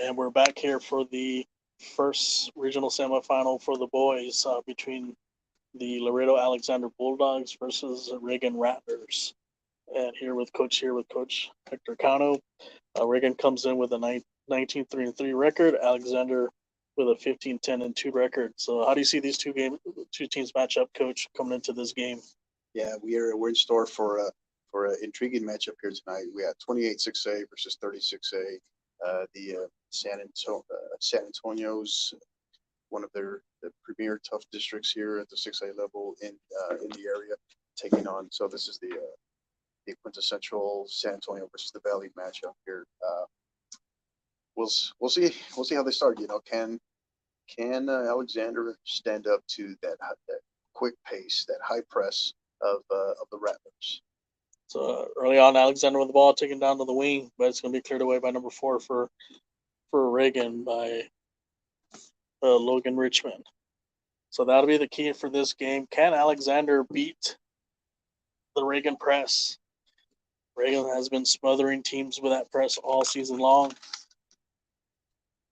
And we're back here for the first regional semifinal for the boys between the Laredo Alexander Bulldogs versus Reagan Rattlers. And here with Coach Hector Cano. Reagan comes in with a 19-3-3 record. Alexander with a 15-10-2 record. So how do you see these two teams match up, Coach, coming into this game? Yeah, we're in store for an intriguing matchup here tonight. We have 28 6A versus 30 6A. The San Antonio's one of the premier tough districts here at the 6A level in the area, taking on. So this is the quintessential San Antonio versus the Valley matchup here. We'll see how they start. Can Alexander stand up to that quick pace, that high press of the Rattlers? So early on, Alexander with the ball taken down to the wing, but it's going to be cleared away by number 4 for Reagan by Logan Richmond. So that'll be the key for this game. Can Alexander beat the Reagan press? Reagan has been smothering teams with that press all season long.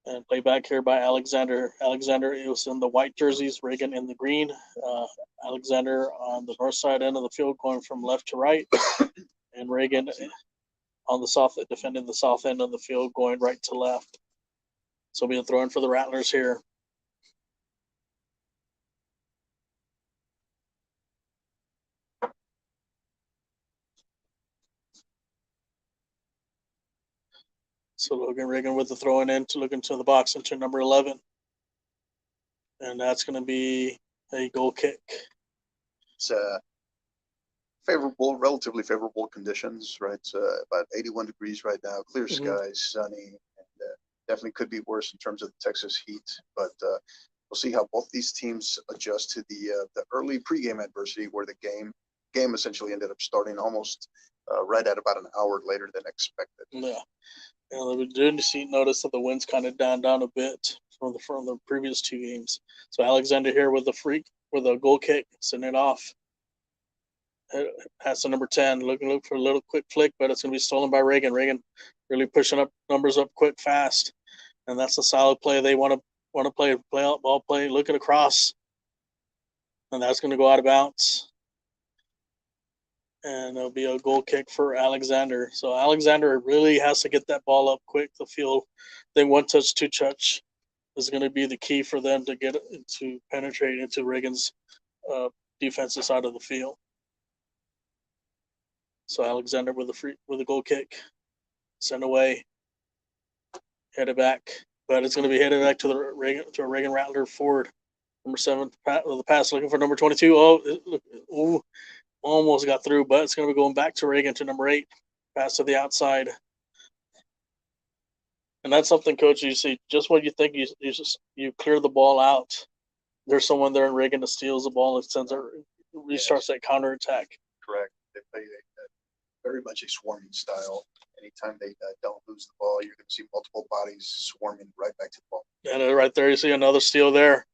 And play back here by Alexander. Alexander is in the white jerseys, Reagan in the green. Alexander on the north side end of the field going from left to right. And Reagan on the south, defending the south end of the field going right to left. So we'll be throwing for the Rattlers here. So Logan Reagan with the throwing in to look into the box into number 11. And that's going to be a goal kick. It's relatively favorable conditions, right? It's about 81 degrees right now, clear skies, sunny, and definitely could be worse in terms of the Texas heat. But we'll see how both these teams adjust to the early pregame adversity, where the game essentially ended up starting almost right at about an hour later than expected. Yeah. And we did notice that the wind's kind of down a bit from the previous two games. So Alexander here with a goal kick, sending it off. Pass to number 10, looking for a little quick flick, but it's going to be stolen by Reagan. Reagan really pushing up numbers up quick, fast, and that's a solid play. They want to play out ball play, looking across, and that's going to go out of bounds. And it'll be a goal kick for Alexander. So Alexander really has to get that ball up quick. The field, they one touch, two touch is going to be the key for them to get to penetrate into Reagan's defensive side of the field. So Alexander with a goal kick, send away, headed back, but it's going to be headed back to a Reagan Rattler forward. Number 7 with the pass, looking for number 22. Almost got through, but it's going to be going back to Reagan to number 8. Pass to the outside. And that's something, Coach, you see, just when you think you clear the ball out, there's someone there in Reagan that steals the ball and restarts that counterattack. Correct. They play very much a swarming style. Anytime they don't lose the ball, you're going to see multiple bodies swarming right back to the ball. And right there, you see another steal there.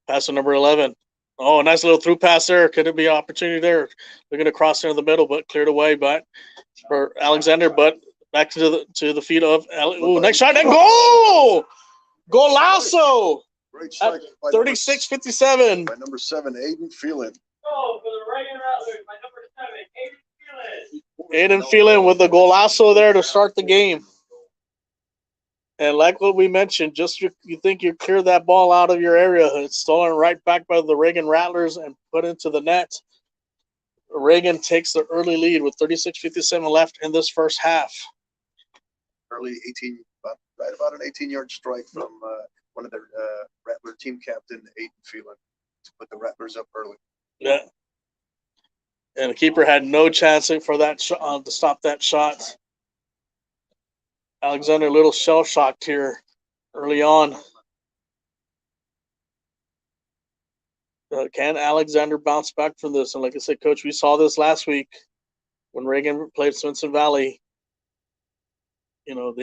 Pass to number 11. Oh, a nice little through pass there. Could it be an opportunity there? Looking to cross into the middle, but cleared away for Alexander. But back to the feet of next shot and goal! Golazo! Great strike by 36-57. By number 7, Aiden Phelan. Oh, for the Reagan Rattlers, by number 7, Aiden Phelan. Aiden Phelan with the golazo there to start the game. And like what we mentioned, just you think you clear that ball out of your area, it's stolen right back by the Reagan Rattlers and put into the net. Reagan takes the early lead with 36-57 left in this first half. Early 18, right about an 18-yard strike from one of their Rattler team captain, Aiden Phelan, to put the Rattlers up early. Yeah. And the keeper had no chance for that to stop that shot. Alexander a little shell-shocked here early on. Can Alexander bounce back from this? And like I said, Coach, we saw this last week when Reagan played Swinson Valley. You know,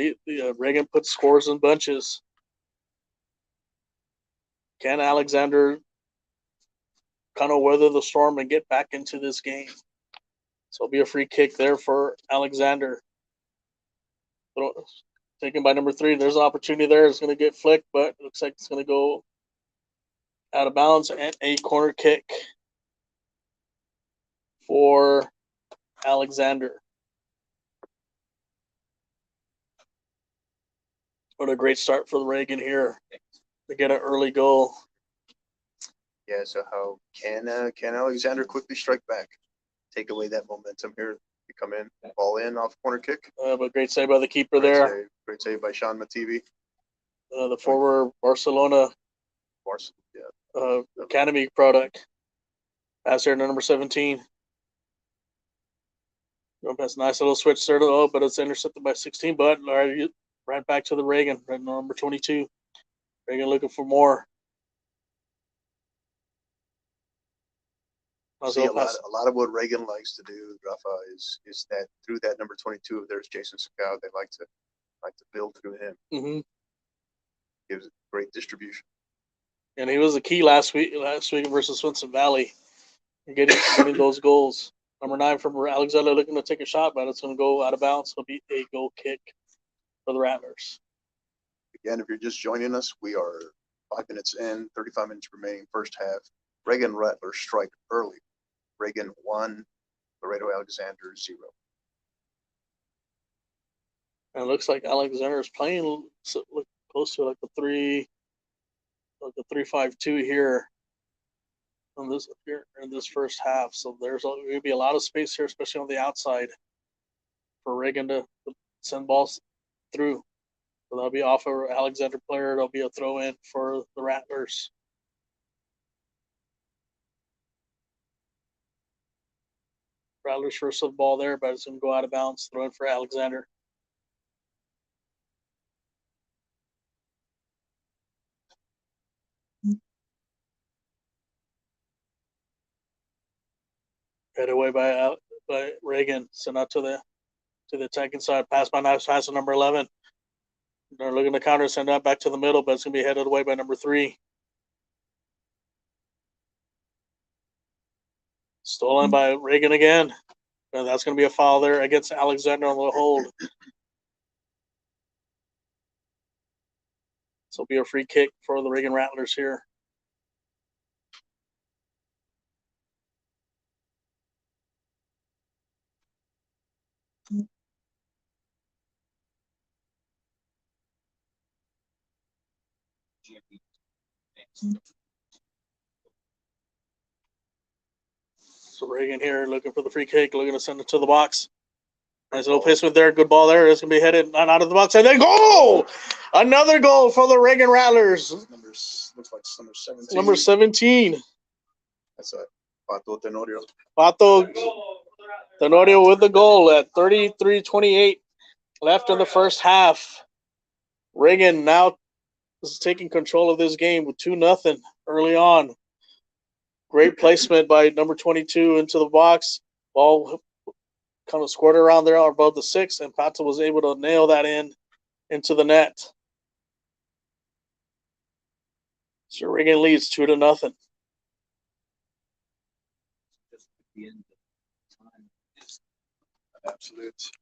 Reagan put scores in bunches. Can Alexander kind of weather the storm and get back into this game? So it'll be a free kick there for Alexander. taken by number 3. There's an opportunity there. It's going to get flicked, but it looks like it's going to go out of bounds and a corner kick for Alexander. What a great start for the Reagan here to get an early goal. Yeah, so how can Alexander quickly strike back? Take away that momentum here. To come in, ball in off corner kick. But great save by the keeper there. Great save by Sean Mativi. The former Barcelona Academy product. Pass here to number 17. That's a nice little switch there, but it's intercepted by 16. But right back to the Reagan, right number 22. Reagan looking for more. See, a lot of what Reagan likes to do, Rafa, is that through that number 22 of theirs, Jason Sakau, they like to build through him. Mm-hmm. Gives great distribution. And he was the key last week versus Swenson Valley, getting those goals. Number 9 from Alexander looking to take a shot, but it's going to go out of bounds. It'll be a goal kick for the Rattlers. Again, if you're just joining us, we are 5 minutes in, 35 minutes remaining, first half. Reagan Rattlers strike early. Reagan 1, Laredo Alexander 0. And it looks like Alexander is playing look close to like a 3-5-2 here in this first half. So there's going to be a lot of space here, especially on the outside, for Reagan to send balls through. So that'll be off of Alexander player. It'll be a throw in for the Rattlers. Rattlers first of the ball there, but it's going to go out of bounds. Throw in for Alexander. Head away by Reagan. Sent out to the attacking side. Pass by number 11. They're looking to counter, send that back to the middle, but it's going to be headed away by number 3. Stolen by Reagan again. And that's going to be a foul there against Alexander on the hold. So it'll be a free kick for the Reagan Rattlers here. So Reagan here looking for the free kick, looking to send it to the box. Nice little placement there. Good ball there. It's going to be headed out of the box. And then goal! Another goal for the Reagan Rattlers. Looks like number 17. Number 17. That's a Pato Tenorio. Pato Tenorio with the goal at 33-28 left in the first half. Reagan now is taking control of this game with 2-0 early on. Great placement by number 22 into the box. Ball kind of squirted around there above the 6, and Pato was able to nail that into the net. So Reagan leads 2-0.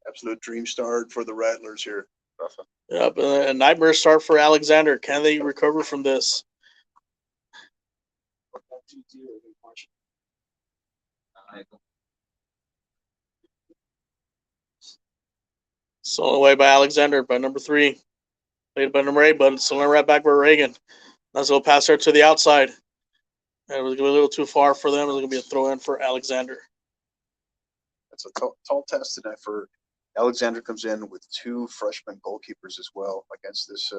Absolute dream start for the Rattlers here, Rafa. Yep, a nightmare start for Alexander. Can they recover from this? Stolen away by Alexander by number 3. Played by number 8, but it's stolen right back by Reagan. Nice little pass there to the outside. And it was going to be a little too far for them. It was going to be a throw in for Alexander. That's a tall task tonight for Alexander. Comes in with 2 freshman goalkeepers as well against this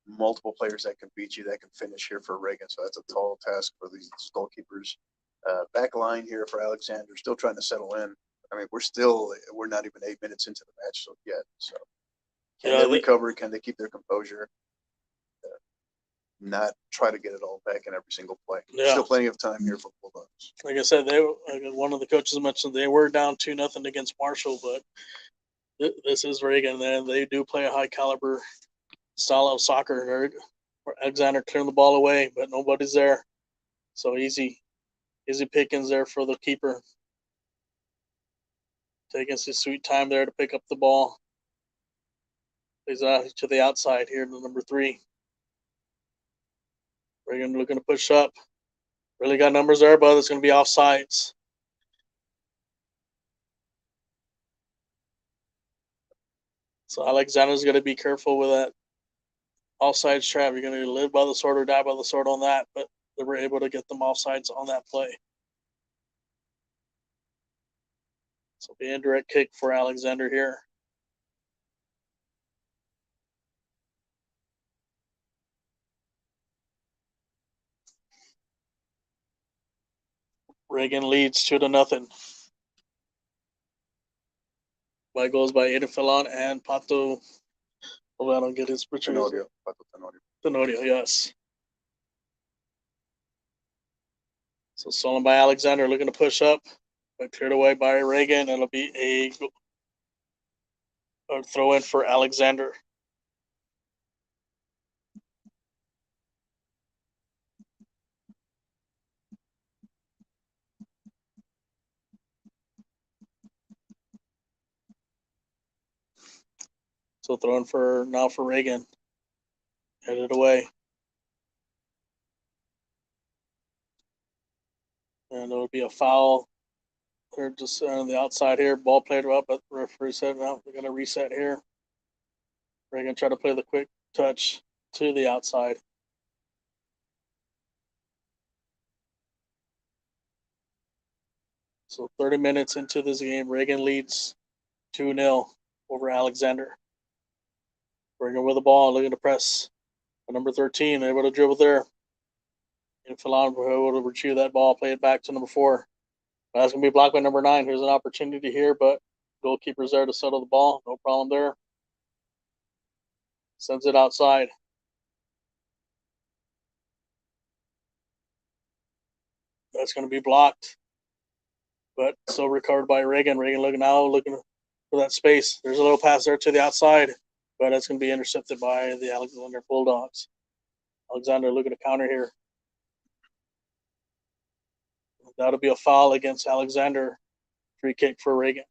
multiple players that can beat you, that can finish here for Reagan. So that's a tall task for these goalkeepers. Back line here for Alexander, still trying to settle in. I mean, we're not even 8 minutes into the match yet. So can they recover? Can they keep their composure? Not try to get it all back in every single play. Yeah. Still plenty of time here for Bulldogs. Like I said, one of the coaches mentioned they were down 2-0 against Marshall, but this is Reagan, and they do play a high caliber style of soccer. Alexander clearing the ball away, but nobody's there. So easy pickings there for the keeper. taking some sweet time there to pick up the ball. Plays out to the outside here to number 3. Reagan looking to push up. Really got numbers there, but it's going to be offsides. So Alexander's going to be careful with that offsides trap. You're going to live by the sword or die by the sword on that, but they were able to get them offsides on that play. So be indirect kick for Alexander here. Reagan leads 2-0. By goals by Aiden Filon and Pato. Oh, I don't get his picture. Tenorio, yes. So stolen by Alexander, looking to push up, but cleared away by Reagan. It'll be a throw in for Alexander. So throwing for Reagan. Headed away. And it'll be a foul. They're just on the outside here. Ball played up, but the referee said, no, we're going to reset here. Reagan tried to play the quick touch to the outside. So 30 minutes into this game, Reagan leads 2-0 over Alexander. Reagan with the ball, looking to press. Number 13, able to dribble there. And Filon able to retrieve that ball, play it back to number 4. That's going to be blocked by number 9. Here's an opportunity here, but goalkeeper's there to settle the ball. No problem there. Sends it outside. That's going to be blocked, but still recovered by Reagan. Reagan looking for that space. There's a little pass there to the outside, but it's going to be intercepted by the Alexander Bulldogs. Alexander looking to counter here. That'll be a foul against Alexander. Free kick for Reagan.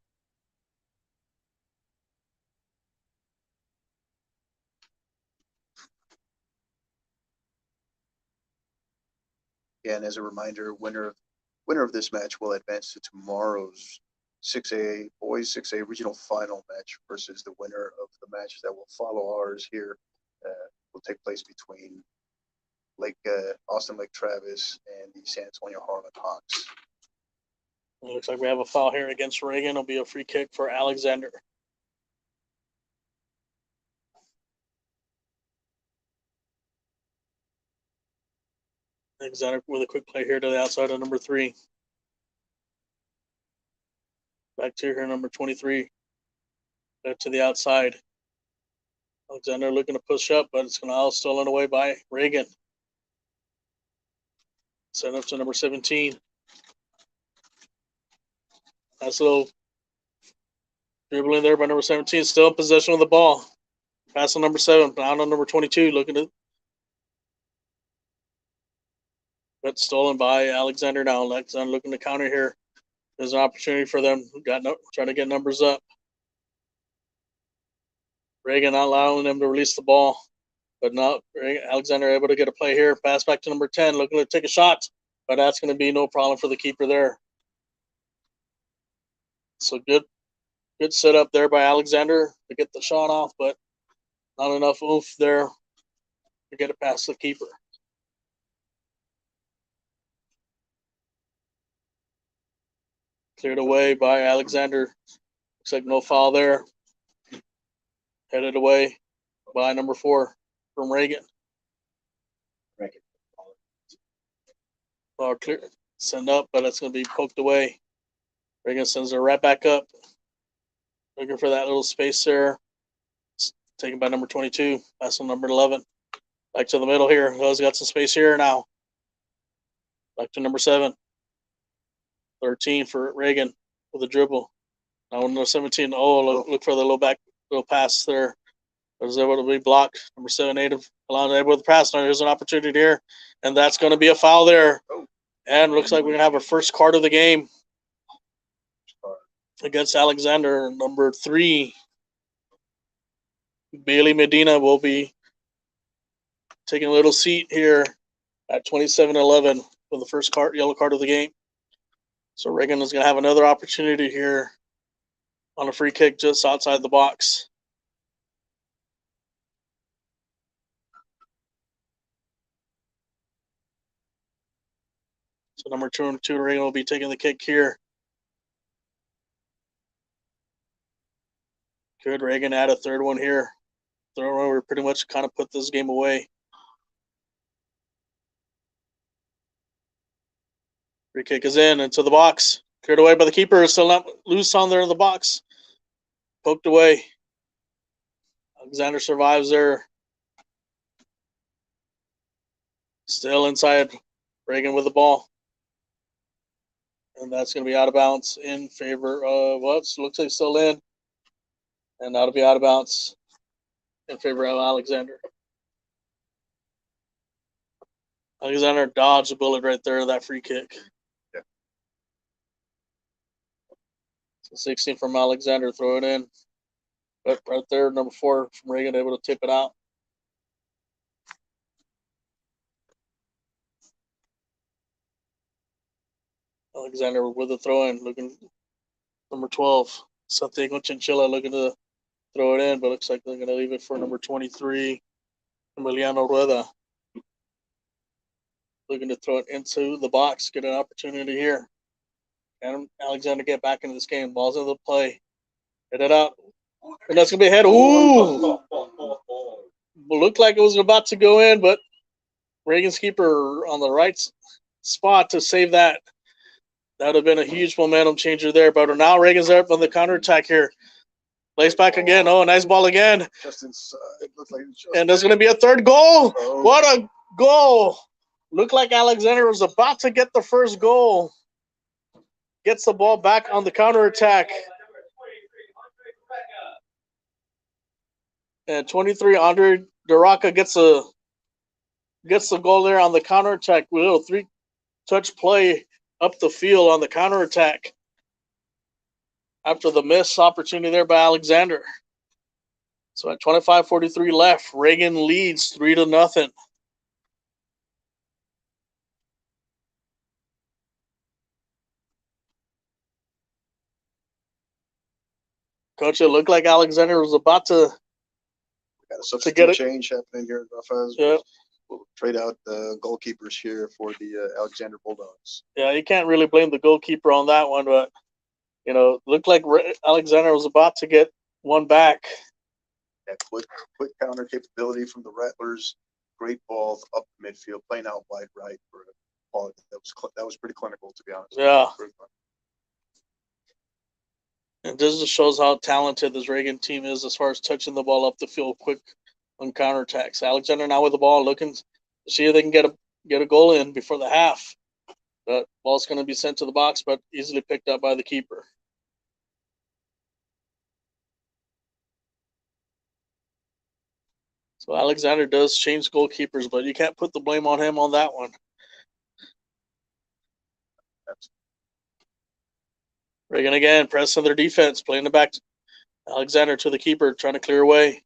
Yeah, and as a reminder, winner of this match will advance to tomorrow's 6A boys 6A regional final match versus the winner of the match that will follow ours here. Will take place between Austin Lake Travis and the San Antonio Harlan Hawks. It looks like we have a foul here against Reagan. It'll be a free kick for Alexander. Alexander with a quick play here to the outside of number 3. Back to here, number 23. Back to the outside. Alexander looking to push up, but it's going to all stolen away by Reagan. Sent up to number 17. Nice little dribbling there by number 17. Still in possession of the ball. Pass on number 7. Down on number 22. Looking to. But stolen by Alexander now. Alexander looking to counter here. There's an opportunity for them. Trying to get numbers up. Reagan not allowing them to release the ball. But not Alexander able to get a play here. Pass back to number 10. Looking to take a shot. But that's going to be no problem for the keeper there. So good setup there by Alexander to get the shot off, but not enough oomph there to get it past the keeper. Cleared away by Alexander. Looks like no foul there. Headed away by number 4 from Reagan. Ball clear. Send up, but it's going to be poked away. Reagan sends it right back up. Looking for that little space there. It's taken by number 22. Pass on number 11. Back to the middle here. He's got some space here now. Back to number 7. 13 for Reagan with a dribble. Now number 17. Oh, look for the little pass there. But is able to be blocked. Number 7, Native. Able with the pass. Now there's an opportunity here. And that's going to be a foul there. And looks like we're going to have our first card of the game. against Alexander. Number 3, Bailey Medina will be taking a little seat here at 27-11 for the first yellow card of the game. So Reagan is going to have another opportunity here on a free kick just outside the box. So number 2, Reagan will be taking the kick here. Could Reagan add a third one here? Third one, we pretty much kind of put this game away. Free kick is in into the box. Cleared away by the keeper. Still not loose on there in the box. Poked away. Alexander survives there. Still inside. Reagan with the ball. And that's going to be out of bounds in favor of looks like still in. And that'll be out of bounds in favor of Alexander. Alexander dodged a bullet right there, that free kick. Yeah. So 16 from Alexander, throw it in. But right there, number 4 from Reagan, able to tip it out. Alexander with the throw in, looking number 12. Santiago Chinchilla looking to throw it in, but looks like they're going to leave it for number 23, Emiliano Rueda. Looking to throw it into the box, get an opportunity here. And Alexander get back into this game. Ball's into the play. Hit it out. And that's going to be a head. Ooh! Looked like it was about to go in, but Reagan's keeper on the right spot to save that. That would have been a huge momentum changer there. But now Reagan's up on the counterattack here. Lays back again. Oh, nice ball again. Just inside. It looked like and there's going to be a third goal. Oh. What a goal. Looked like Alexander was about to get the first goal. Gets the ball back on the counterattack. And 23, Andre Duraca gets the goal there on the counterattack. With a little 3-touch play up the field on the counterattack. After the missed opportunity there by Alexander. So at 25:43 left, Reagan leads 3-0. Coach, it looked like Alexander was about to got a substitute change happening here, Rafael. Yeah. We'll trade out the goalkeepers here for the Alexander Bulldogs. Yeah, you can't really blame the goalkeeper on that one, but looked like Alexander was about to get one back. That quick counter capability from the Rattlers. Great ball up the midfield, playing out wide right for a ball that was pretty clinical, to be honest. Yeah. And this just shows how talented this Reagan team is as far as touching the ball up the field quick on counterattacks. Alexander now with the ball, looking to see if they can get a goal in before the half. But ball's going to be sent to the box, but easily picked up by the keeper. So Alexander does change goalkeepers, but you can't put the blame on him on that one. Reagan again, pressing their defense, playing it back. Alexander to the keeper, trying to clear away.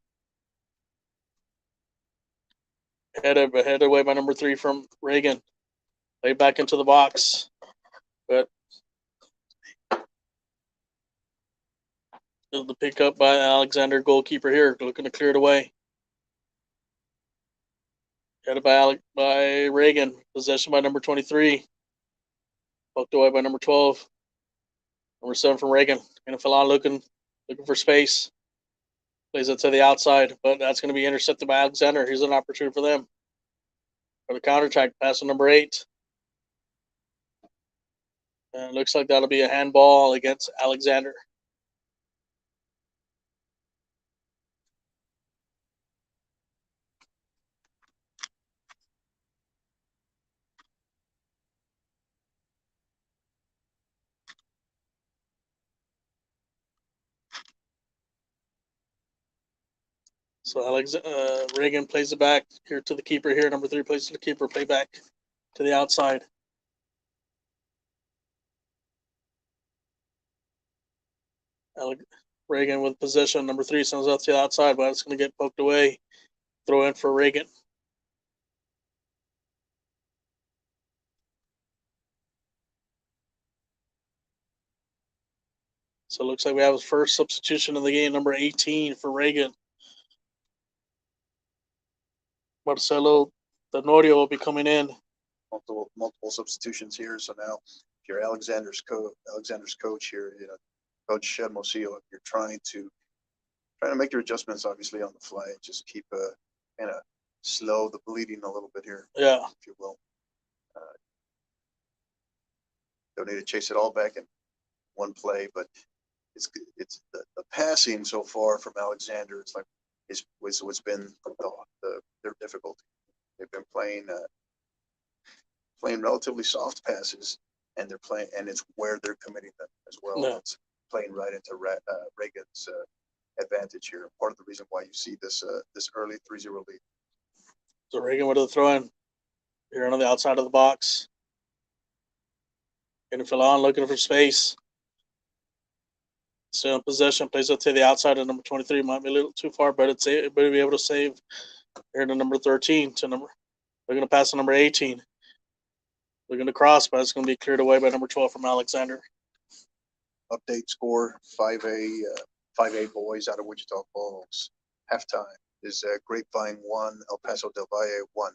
Headed away by number 3 from Reagan. Played back into the box. But the pickup by Alexander, goalkeeper here, looking to clear it away. Headed by Reagan. Possession by number 23. Poked away by number 12. Number 7 from Reagan. Going to fill out looking for space. Plays it to the outside, but that's going to be intercepted by Alexander. Here's an opportunity for them. For the counterattack, pass to number 8. And it looks like that'll be a handball against Alexander. So Reagan plays it back here to the keeper here. Number 3 plays to the keeper. Play back to the outside. Reagan with possession. Number 3 sends out to the outside, but it's going to get poked away. Throw in for Reagan. So it looks like we have his first substitution in the game, number 18 for Reagan. Marcelo Tenorio will be coming in. Multiple substitutions here. So now, if you're Alexander's coach here, Coach Mosillo, if you're trying to make your adjustments, obviously on the fly, just keep kind of slow the bleeding a little bit here. Yeah, if you will. Don't need to chase it all back in one play, but it's the passing so far from Alexander. It's like what's been their difficulty. They've been playing relatively soft passes, and it's where they're committing them as well. Yeah. It's playing right into Reagan's advantage here. Part of the reason why you see this early 3-0 lead. so Reagan with the throw in here on the outside of the box. Getting Fallon looking for space. Still in possession, plays it to the outside of number 23. Might be a little too far, but it better be able to save here to number 13 to number. They're going to pass to number 18. Looking to cross, but it's going to be cleared away by number 12 from Alexander. Update score 5A boys out of Wichita Falls. Halftime is Grapevine 1, El Paso del Valle 1.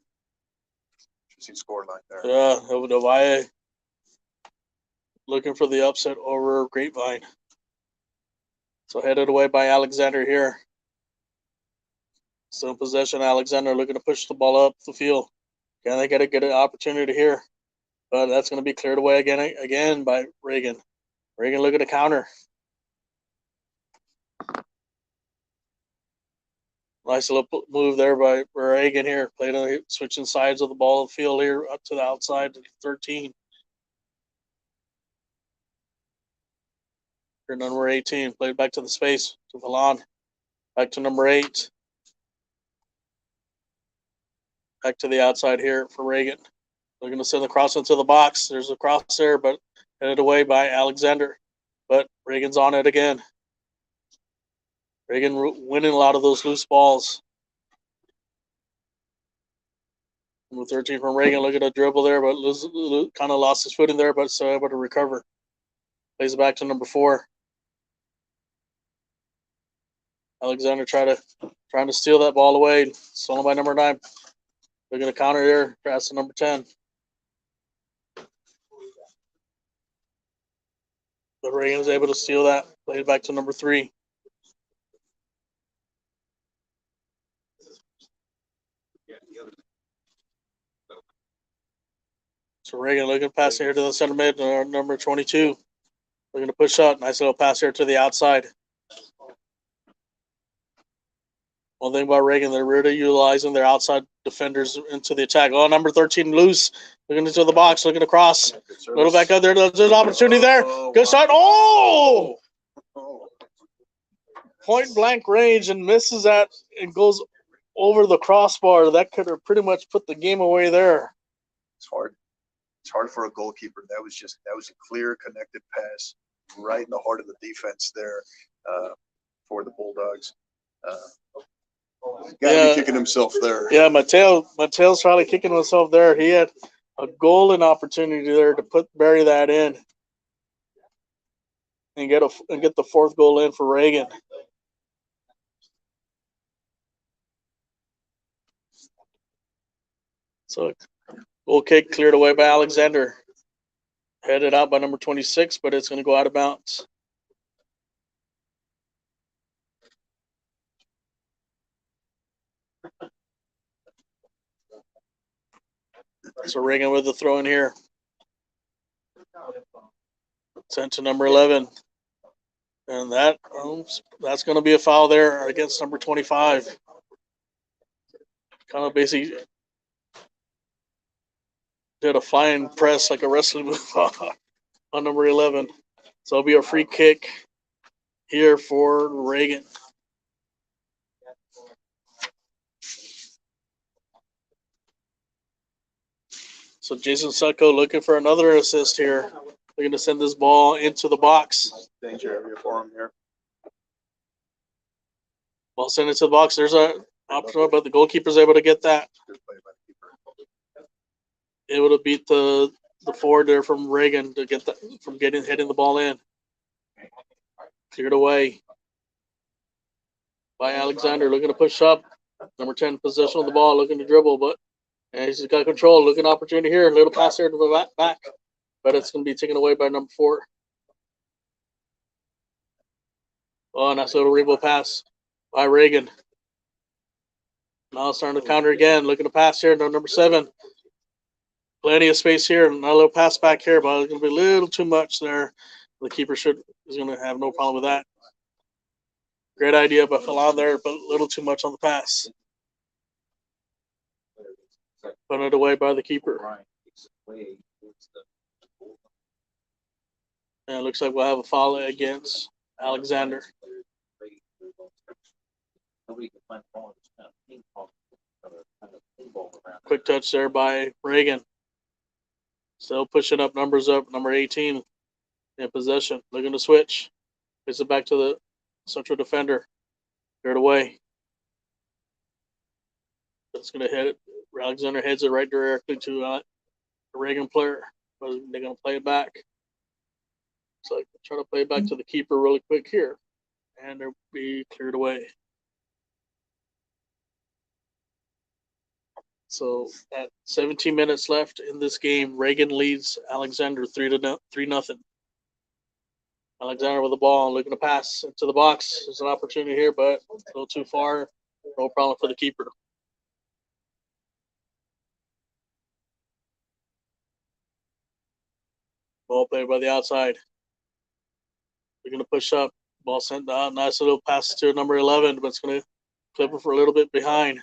Interesting score line there. Yeah, Del Valle looking for the upset over Grapevine. So headed away by Alexander here. Still in possession. Alexander looking to push the ball up the field. Can they get an opportunity here? But that's going to be cleared away again by Reagan. Reagan looking to counter. Nice little move there by Reagan here. Switching sides of the ball of the field here up to the outside to 13. Here number 18 played back to the space to Fallon. Back to number 8. Back to the outside here for Reagan. Looking to send the cross into the box. There's a cross there, but headed away by Alexander. But Reagan's on it again. Reagan winning a lot of those loose balls. Number 13 from Reagan looking to dribble there, but kind of lost his footing there, but still able to recover. Plays it back to number 4. Alexander trying to steal that ball away. Stolen by number 9. They're going to counter here. Pass to number 10. But Reagan was able to steal that. Played back to number 3. So Reagan looking to pass here to the center mid, number 22. Looking to push out. Nice little pass here to the outside. One thing about Reagan, they're really utilizing their outside defenders into the attack. Oh, number 13 loose. Looking into the box, looking to cross. Little back out there. There's an opportunity there. Good shot. Oh! Point blank range and misses that. It goes over the crossbar. That could have pretty much put the game away there. It's hard. It's hard for a goalkeeper. That was a clear, connected pass right in the heart of the defense there for the Bulldogs. Gotta be kicking himself there. Yeah, Mateo's probably kicking himself there. He had a golden opportunity there to bury that in and get the 4th goal in for Reagan. So goal kick cleared away by Alexander. Headed out by number 26, but it's going to go out of bounds. So Reagan with the throw in here. Sent to number 11. And that's going to be a foul there against number 25. Kind of basically did a flying press like a wrestling move on number 11. So it'll be a free kick here for Reagan. So Jason Succo looking for another assist here. Looking to send this ball into the box. Danger area for him here. Ball sent it to the box. There's a option, but the goalkeeper's able to get that. Good play by the keeper. Able to beat the forward there from Reagan to get that from hitting the ball in. Cleared away by Alexander, looking to push up. Number 10 possession of the ball, looking to dribble, but he's got control. Looking opportunity here. Little pass here to the back, but it's going to be taken away by number 4. Oh, nice little rebound pass by Reagan. Now starting to counter again. Looking to pass here to number 7. Plenty of space here. And a little pass back here, but it's going to be a little too much there. The keeper is going to have no problem with that. Great idea, but fell on there, but a little too much on the pass. Put it away by the keeper. And it looks like we'll have a foul against Alexander. Quick touch there by Reagan. Still pushing up numbers up. Number 18 in possession. Looking to switch. Gets it back to the central defender. Cleared away. It's going to hit it. Alexander heads it right directly to the Reagan player. But they're going to play it back. So try to play it back to the keeper really quick here. And they'll be cleared away. So at 17 minutes left in this game, Reagan leads Alexander 3-0. Alexander with the ball, looking to pass into the box. There's an opportunity here, but a little too far. No problem for the keeper. Ball played by the outside. Looking to push up. Ball sent down. Nice little pass to number 11, but it's going to clip it for a little bit behind.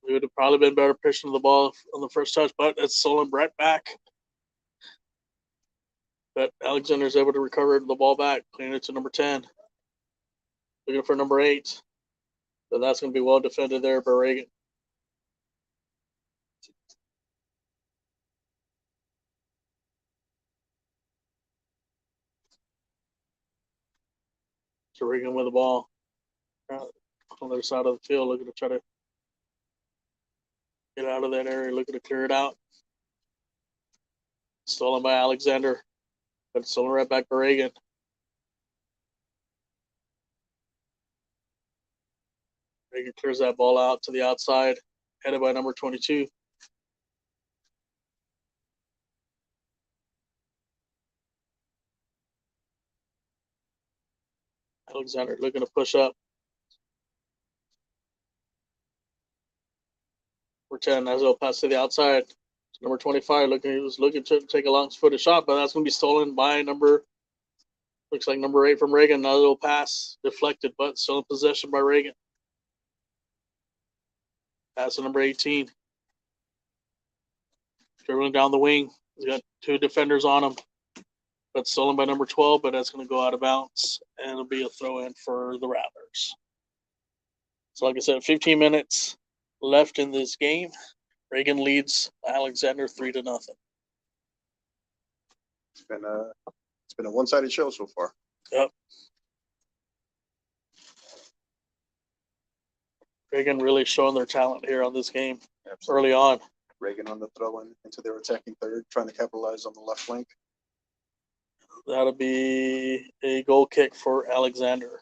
We would have probably been better pitching the ball on the first touch, but it's stolen Brett back. But Alexander's able to recover the ball back, playing it to number 10. Looking for number 8. But that's going to be well defended there by Reagan. So Reagan with the ball on the other side of the field, looking to try to get out of that area, looking to clear it out. Stolen by Alexander, but it's stolen right back by Reagan. Reagan clears that ball out to the outside, headed by number 22. Alexander looking to push up. Number 10, as well pass to the outside. Number 25 was looking to take a long-footed shot, but that's going to be stolen by looks like number 8 from Reagan. Another little pass deflected, but still in possession by Reagan. Pass to number 18. Dribbling down the wing. He's got 2 defenders on him, but stolen by number 12, but that's going to go out of bounds, and it'll be a throw-in for the Rattlers. So like I said, 15 minutes left in this game. Reagan leads Alexander 3-0. It's been a one-sided show so far. Yep. Reagan really showing their talent here on this game. Absolutely. Early on. Reagan on the throw in into their attacking third, trying to capitalize on the left flank. That'll be a goal kick for Alexander.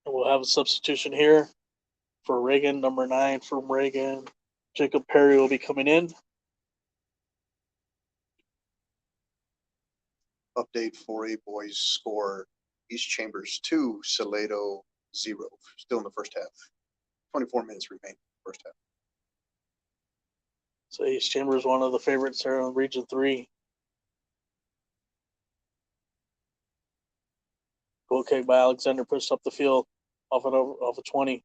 And we'll have a substitution here for Reagan, number 9 from Reagan. Jacob Perry will be coming in. Update 4A boys score: East Chambers 2, Laredo 0. Still in the first half. 24 minutes remain in the first half. So East Chambers, one of the favorites there in Region 3. Goal kick by Alexander, pushed up the field off of 20.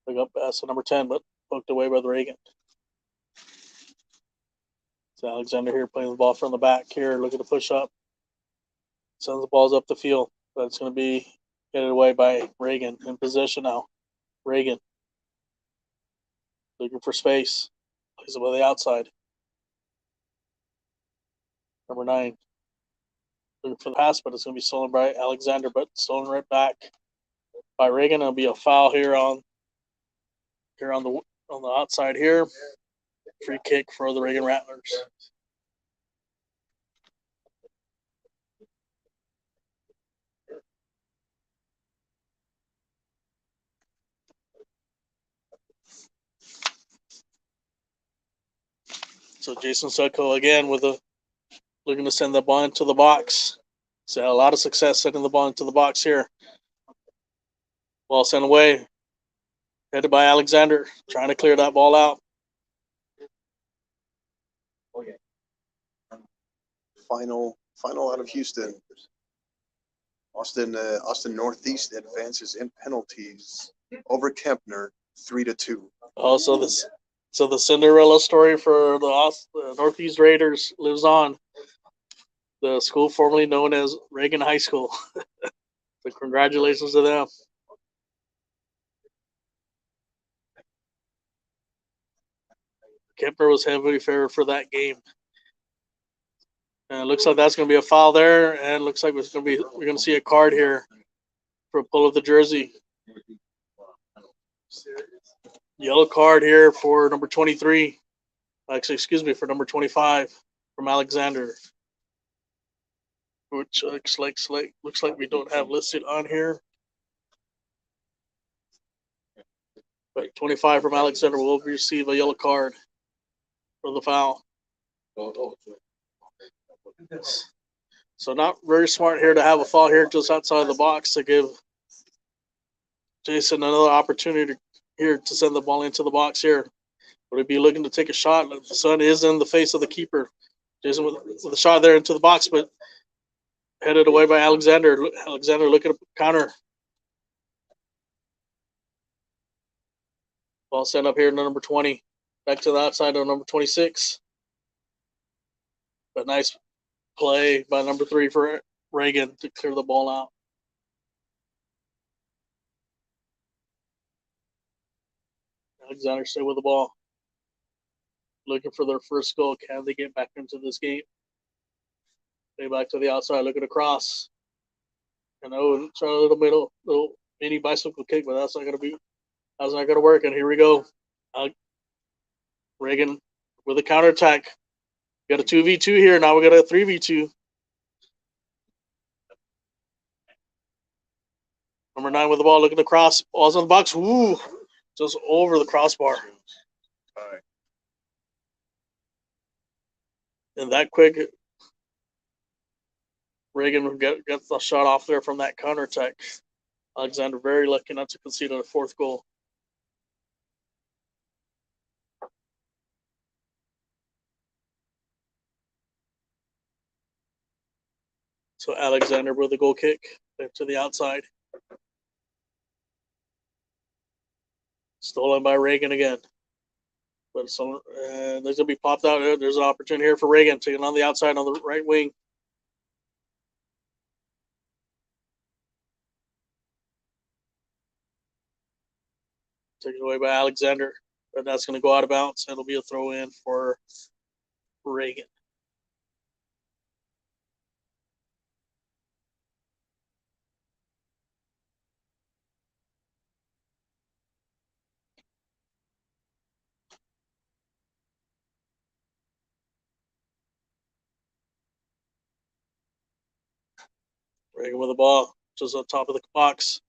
Pick up pass to number 10, but poked away by the Reagan. So Alexander here playing the ball from the back here, looking to push up. Sends the balls up the field, but it's going to be hit away by Reagan. In possession now. Reagan looking for space. Plays it by the outside. Number 9. Looking for the pass, but it's going to be stolen by Alexander, but stolen right back by Reagan. It'll be a foul here on the outside here. Free kick for the Reagan Rattlers. So Jason Sudko again looking to send the ball into the box. So had a lot of success sending the ball into the box here. Ball sent away. Headed by Alexander, trying to clear that ball out. Final out of Houston. Austin Northeast advances in penalties over Kempner 3-2. Oh, so the Cinderella story for the Northeast Raiders lives on. The school formerly known as Reagan High School. So congratulations to them. Kempner was heavily favored for that game. And it looks like that's going to be a foul there, and it looks like we're going to see a card here for a pull of the jersey. Yellow card here for number 23. Actually, excuse me, for number 25 from Alexander, which looks like we don't have listed on here. But 25 from Alexander will receive a yellow card for the foul. So not very smart here to have a foul here just outside the box to give Jason another opportunity here to send the ball into the box here. Would he be looking to take a shot? The sun is in the face of the keeper. Jason with a shot there into the box, but headed away by Alexander. Alexander looking to counter. Ball sent up here to number 20. Back to the outside of number 26. But nice play by number 3 for Reagan to clear the ball out. Alexander stay with the ball. Looking for their first goal. Can they get back into this game? Play back to the outside, looking across. And try a little mini bicycle kick, but that's not gonna work. And here we go. Reagan with a counterattack. Got a 2v2 here. Now we got a 3v2. Number 9 with the ball, looking across. Ball's on the box. Ooh, just over the crossbar. And that quick, Reagan gets the shot off there from that counterattack. Alexander very lucky not to concede on a 4th goal. So Alexander with a goal kick back to the outside. Stolen by Reagan again. But there's going to be popped out. There's an opportunity here for Reagan to get on the outside on the right wing. Taken away by Alexander. But that's going to go out of bounds. It'll be a throw in for Reagan. Reagan with the ball, just on top of the box.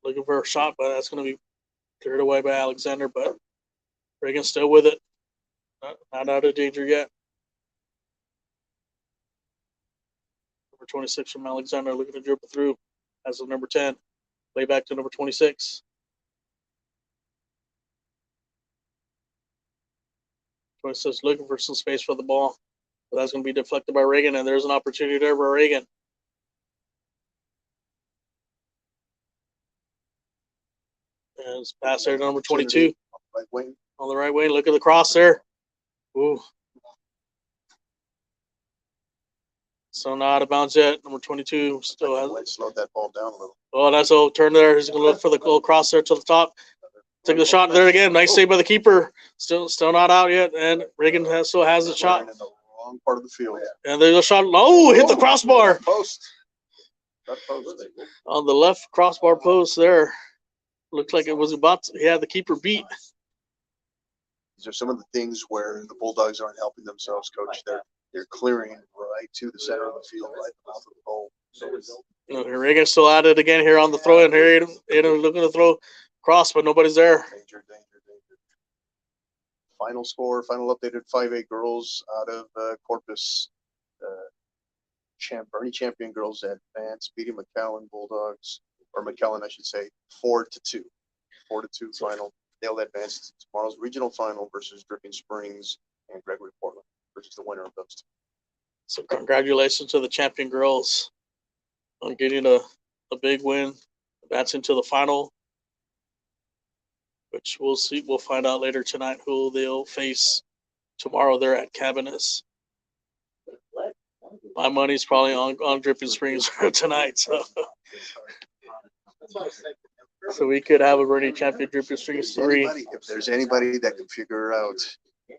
Looking for a shot, but that's going to be cleared away by Alexander. But Reagan still with it. Not out of danger yet. Number 26 from Alexander looking to dribble through. As of number 10. Play back to number 26. 26 looking for some space for the ball. But that's going to be deflected by Reagan, and there's an opportunity there for Reagan. And it's pass there to number 22. Right wing. On the right wing. Look at the cross there. Ooh. So not out of bounds yet. Number 22 still has. Slowed that ball down a little. Oh, that's a turn there. He's going to look for the goal cross there to the top. Take the shot there again. Nice save by the keeper. Still not out yet. And Reagan still has the shot. In the wrong part of the field. And there's a shot. Oh, hit the crossbar Post. That post. on the left crossbar post there. Looked like it was about to, he had the keeper beat. These are some of the things where the Bulldogs aren't helping themselves, Coach. They're clearing right to the center of the field, right in the mouth of the goal. So Reagan still at it again here on the throw in here. Aiden looking to throw cross, but nobody's there. danger. Final score, final updated 5A girls out of Corpus. Bernie Champion girls advanced, beating McAllen Bulldogs, or McAllen, I should say, 4-2. 4-2 final. They'll advance to tomorrow's regional final versus Dripping Springs and Gregory Portland versus the winner of those two. So congratulations to the champion girls on getting a big win, advancing to the final, which we'll see. We'll find out later tonight who they'll face tomorrow. They're at Cabinets. My money's probably on Dripping Springs tonight. So we could have a Bernie champion Dripping Springs 3. If there's anybody that can figure out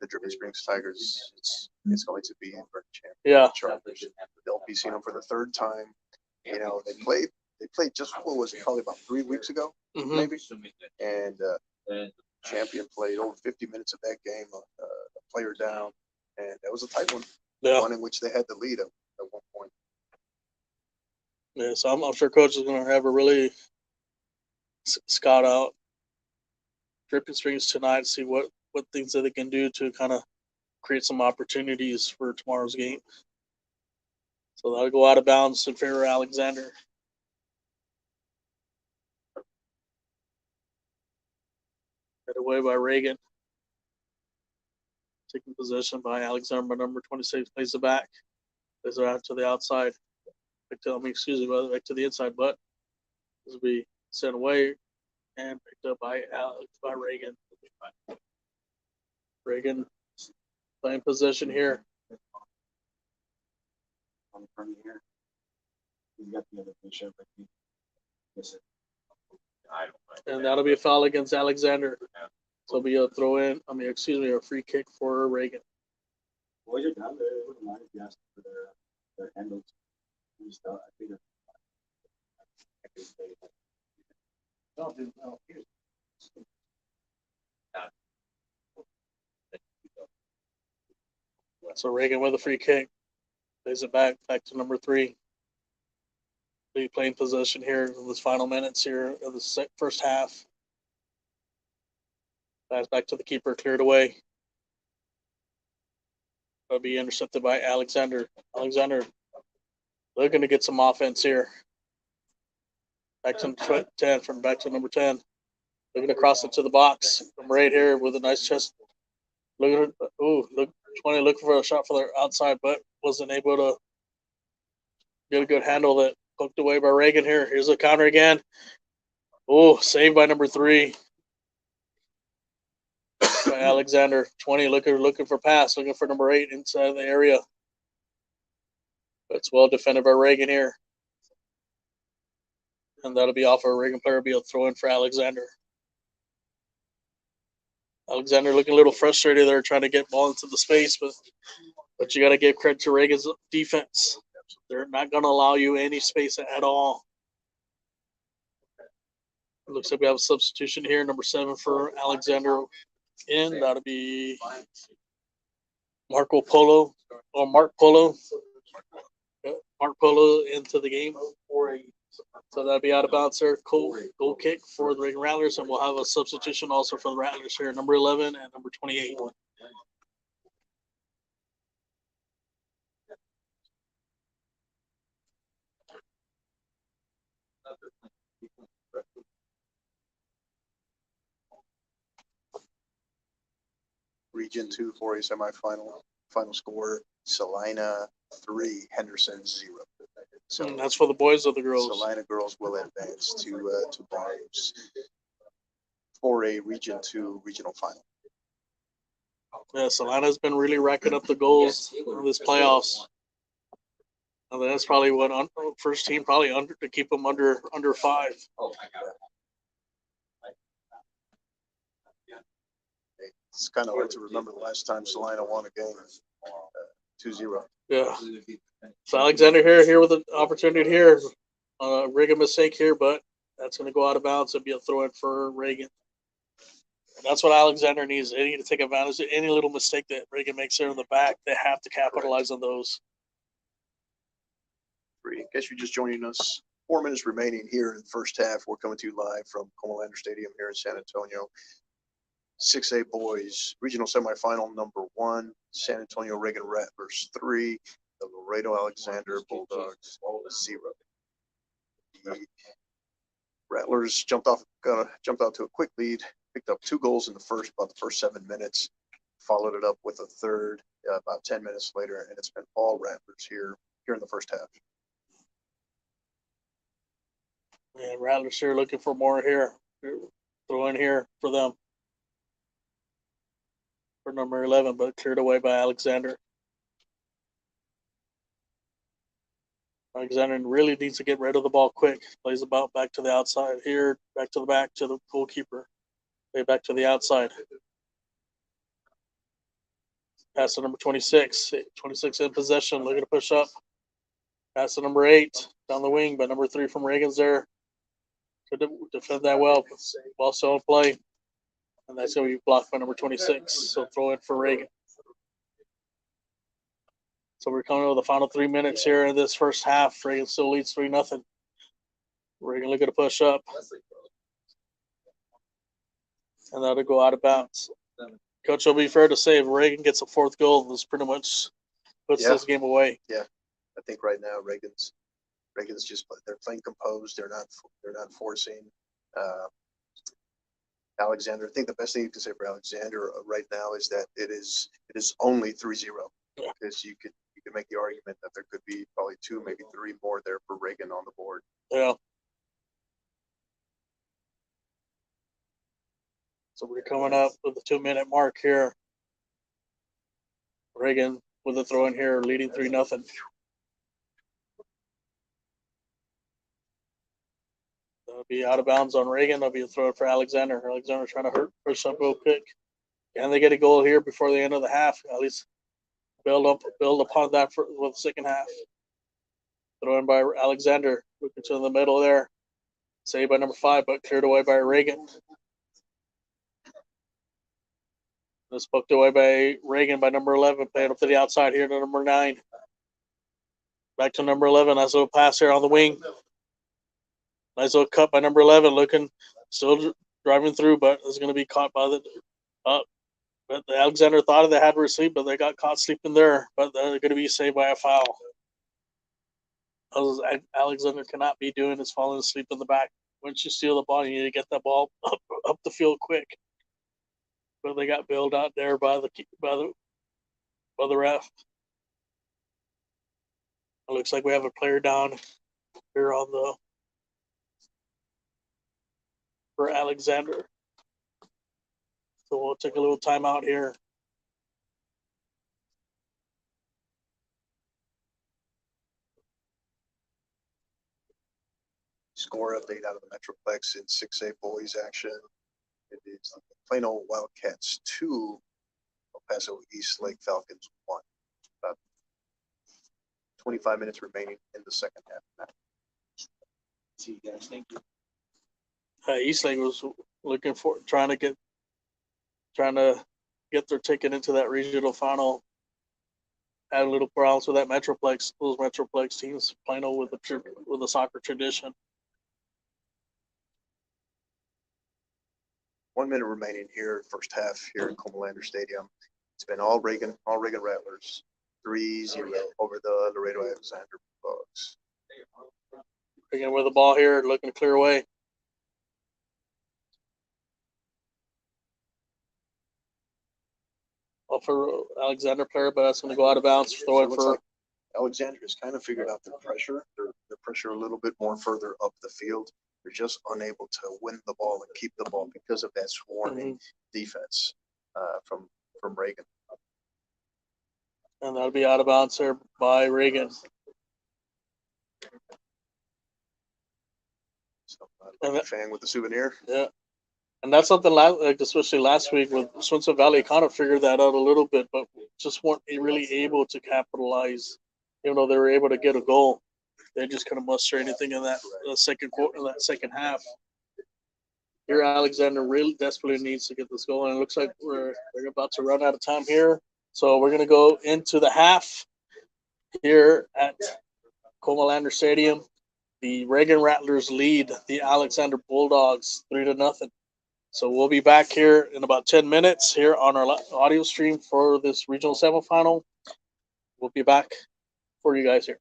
the Dripping Springs Tigers, it's going to be Bernie Champion. Yeah. Chargers. They'll be seeing them for the third time. You know, they played just, what was it, probably about 3 weeks ago, maybe. And Champion played over 50 minutes of that game, a player down, and that was a tight one. Yeah. One in which they had the lead at one point. Yeah, so I'm sure Coach is going to have a really scout out Dripping Springs tonight, see what things that they can do to kind of create some opportunities for tomorrow's game. So that'll go out of bounds in favor of Alexander. Head away by Reagan. Taking possession by Alexander, number 26, plays it back. Plays it out to the outside. Back to the inside, but this will be sent away and picked up by Reagan. Reagan playing possession here. And that'll be a foul against Alexander. So it'll be a throw in, a free kick for Reagan. So Reagan with a free kick. Plays it back to number 3. Be playing possession here in this final minutes here of the first half. Pass back to the keeper, cleared away. That'll be intercepted by Alexander. Alexander looking to get some offense here. Back to 10, from back to number 10. Looking to cross into the box. Number 8 here with a nice chest. Look 20 looking for a shot for the outside, but wasn't able to get a good handle that poked away by Reagan here. Here's a counter again. Oh, saved by number 3. By Alexander. 20 looking for pass, looking for number 8 inside of the area. It's well defended by Reagan here. And that'll be off a Reagan player, be a throw in for Alexander. Alexander looking a little frustrated there, trying to get ball into the space, but you got to give credit to Reagan's defense. They're not going to allow you any space at all. It looks like we have a substitution here, number 7 for Alexander in. That'll be Mark Polo. Mark Polo into the game. So that'll be out of bounds there. Goal kick for the Reagan Rattlers, and we'll have a substitution also for the Rattlers here, number 11 and number 28. Region 2 4A semifinal. Final score: Salina 3, Henderson 0. So And that's for the boys or the girls? Salina girls will advance to Barnes 4A Region 2 regional final. Yeah, Salina's been really racking up the goals in this playoffs. And that's probably what first team probably under to keep them under 5. It's kind of hard to remember the last time Salina won a game. 2-0. Yeah. So Alexander here with an opportunity here. Reagan mistake here, but that's going to go out of bounds and be a throw in for Reagan. And that's what Alexander needs. They need to take advantage of any little mistake that Reagan makes there in the back. They have to capitalize on those. In case you're just joining us, 4 minutes remaining here in the first half. We're coming to you live from Comalander Stadium here in San Antonio. 6A boys regional semifinal number 1, San Antonio Reagan Rattlers 3, the Laredo Alexander Bulldogs 0. The Rattlers jumped out to a quick lead, picked up 2 goals in about the first 7 minutes, followed it up with a third about 10 minutes later, and it's been all Rattlers here in the first half. And Rattlers here looking for more here. Throw in here for them. For number 11, but cleared away by Alexander. Alexander really needs to get rid of the ball quick. Plays about back to the outside here, back to the back to the goalkeeper. Play back to the outside. Pass to number 26. 26 in possession, looking to push up. Pass to number 8 down the wing, but number 3 from Reagan's there. Could defend that well. Ball still in play. And that's going to be blocked by number 26. So throw in for Reagan. So we're coming to the final 3 minutes here in this first half. Reagan still leads 3-0. Reagan looking to push up. And that'll go out of bounds. Coach, will be fair to say if Reagan gets a 4th goal, this pretty much puts this game away. Yeah, I think right now Reagan's just they're playing composed. They're not forcing. Alexander, I think the best thing you can say for Alexander right now is that it is only 3-0, because you could make the argument that there could be probably 2, maybe 3 more there for Reagan on the board. Yeah. So we're coming up with the 2-minute mark here. Reagan with a throw in here, leading 3-0. That'll be out of bounds on Reagan. That'll be a throw for Alexander. Alexander trying to push up real quick. Can they get a goal here before the end of the half? At least build upon that for the second half. Throw in by Alexander. Looking to the middle there. Saved by number 5, but cleared away by Reagan. This poked away by Reagan by number 11. Playing up to the outside here to number 9. Back to number 11. Nice little pass here on the wing. Nice little cut by number 11. Looking, still driving through, but is going to be caught by the. But the Alexander thought they had to receive, but they got caught sleeping there. But they're going to be saved by a foul. Alexander cannot be doing is falling asleep in the back. Once you steal the ball, you need to get that ball up the field quick. But they got bailed out there by the ref. It looks like we have a player down here on for Alexander. So we'll take a little timeout here. Score update out of the Metroplex in 6A boys action. It is Plano Wildcats 2, El Paso East Lake Falcons 1. About 25 minutes remaining in the second half. See you guys. Thank you. Eastlake was looking for trying to get their ticket into that regional final. Had a little problems with that Metroplex. Those Metroplex teams, Plano with a soccer tradition. 1 minute remaining here, first half here in Comalander Stadium. It's been all Reagan Rattlers, 3-0 over the Laredo Alexander Bulldogs. Reagan with the ball here, looking to clear away. Off for Alexander player, but that's going to go out of bounds. Throw it for. Like Alexander has kind of figured out their pressure. Their pressure a little bit more further up the field. They're just unable to win the ball and keep the ball because of that swarming defense from Reagan. And that'll be out of bounds here by Reagan. So, fan with the souvenir. Yeah. And that's something like especially last week with Swenson Valley kind of figured that out a little bit, but just weren't really able to capitalize. Even though they were able to get a goal, they just couldn't muster anything in that second quarter, that second half. Here, Alexander really desperately needs to get this goal, and it looks like they're about to run out of time here. So we're gonna go into the half here at Comalander Stadium. The Reagan Rattlers lead the Alexander Bulldogs 3-0. So we'll be back here in about 10 minutes here on our audio stream for this regional semifinal. We'll be back for you guys here.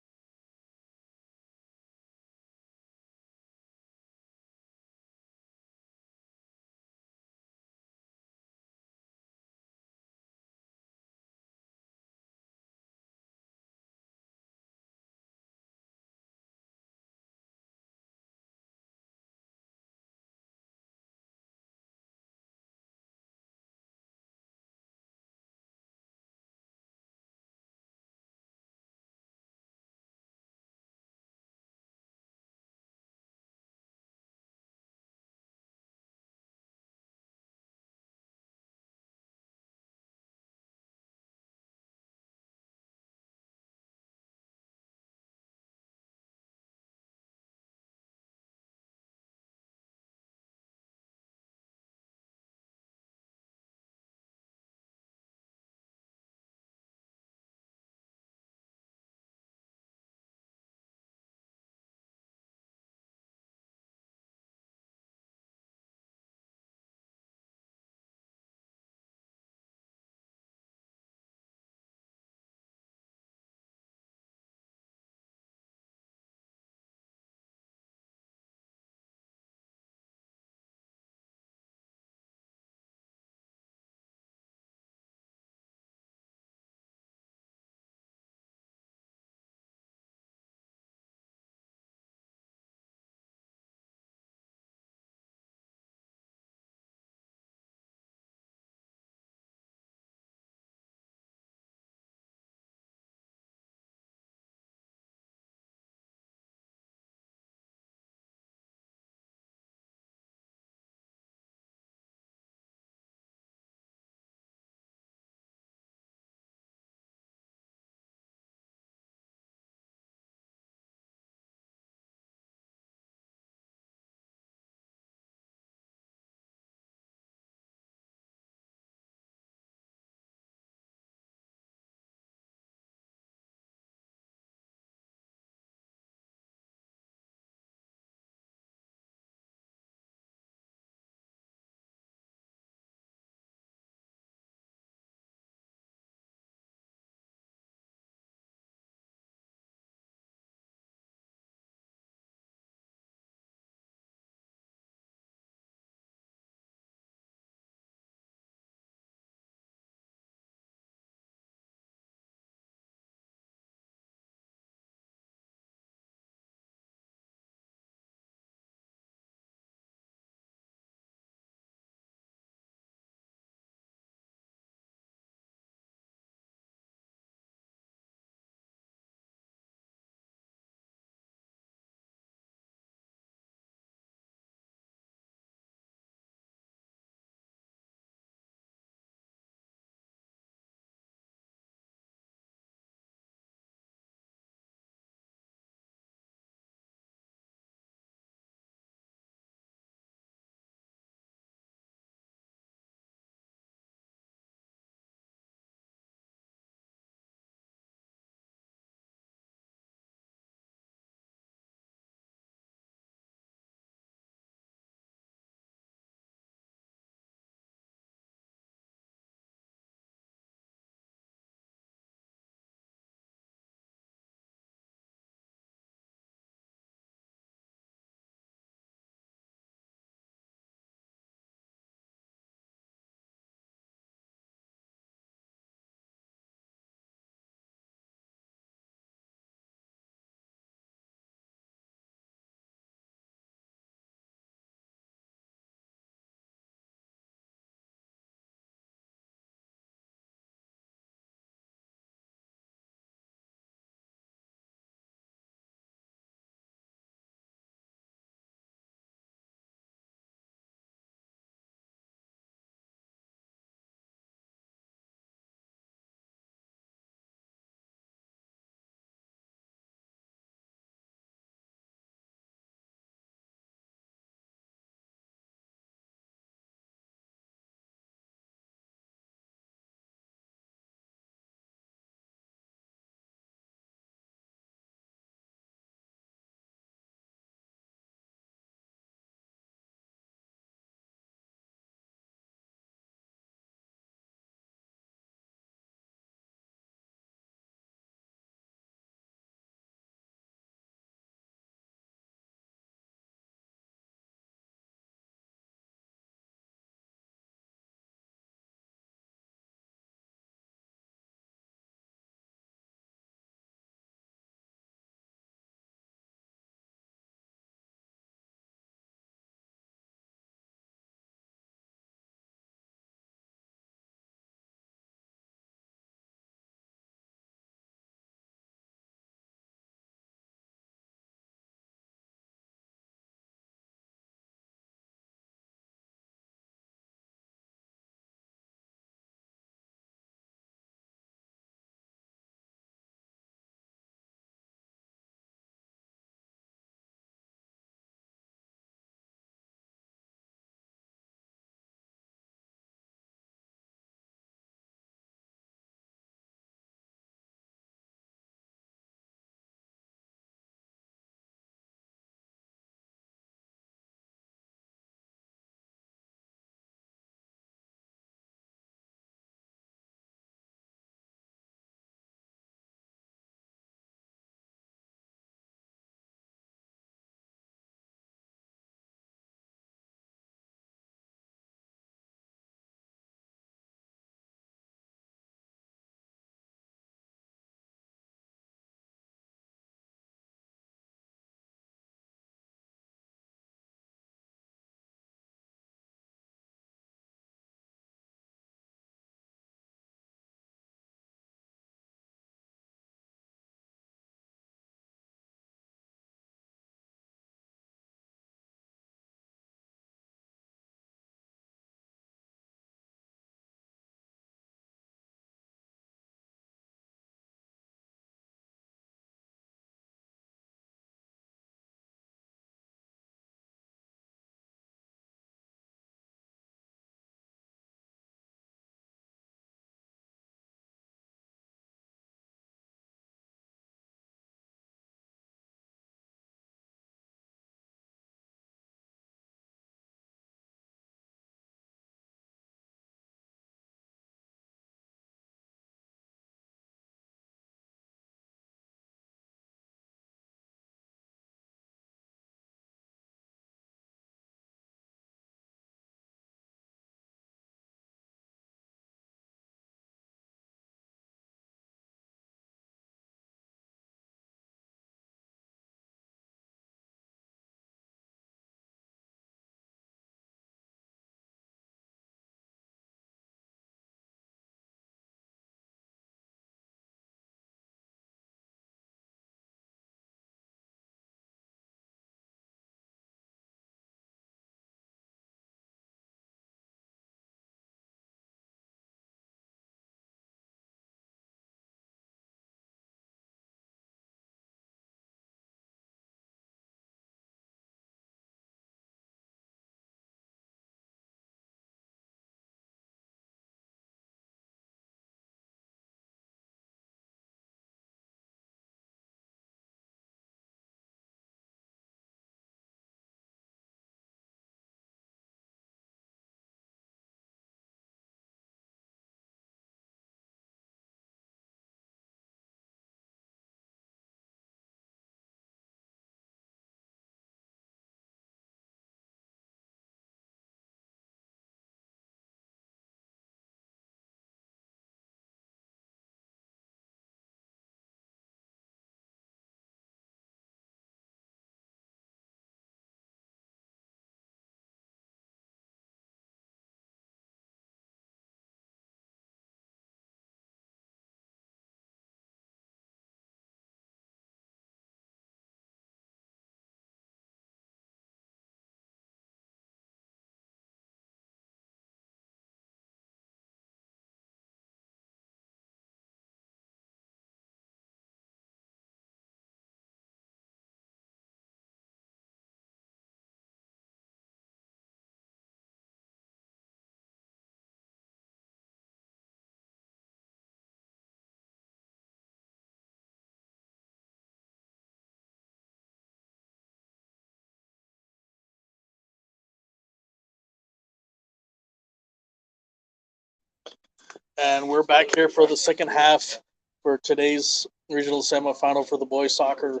And we're back here for the second half for today's regional semifinal for the boys soccer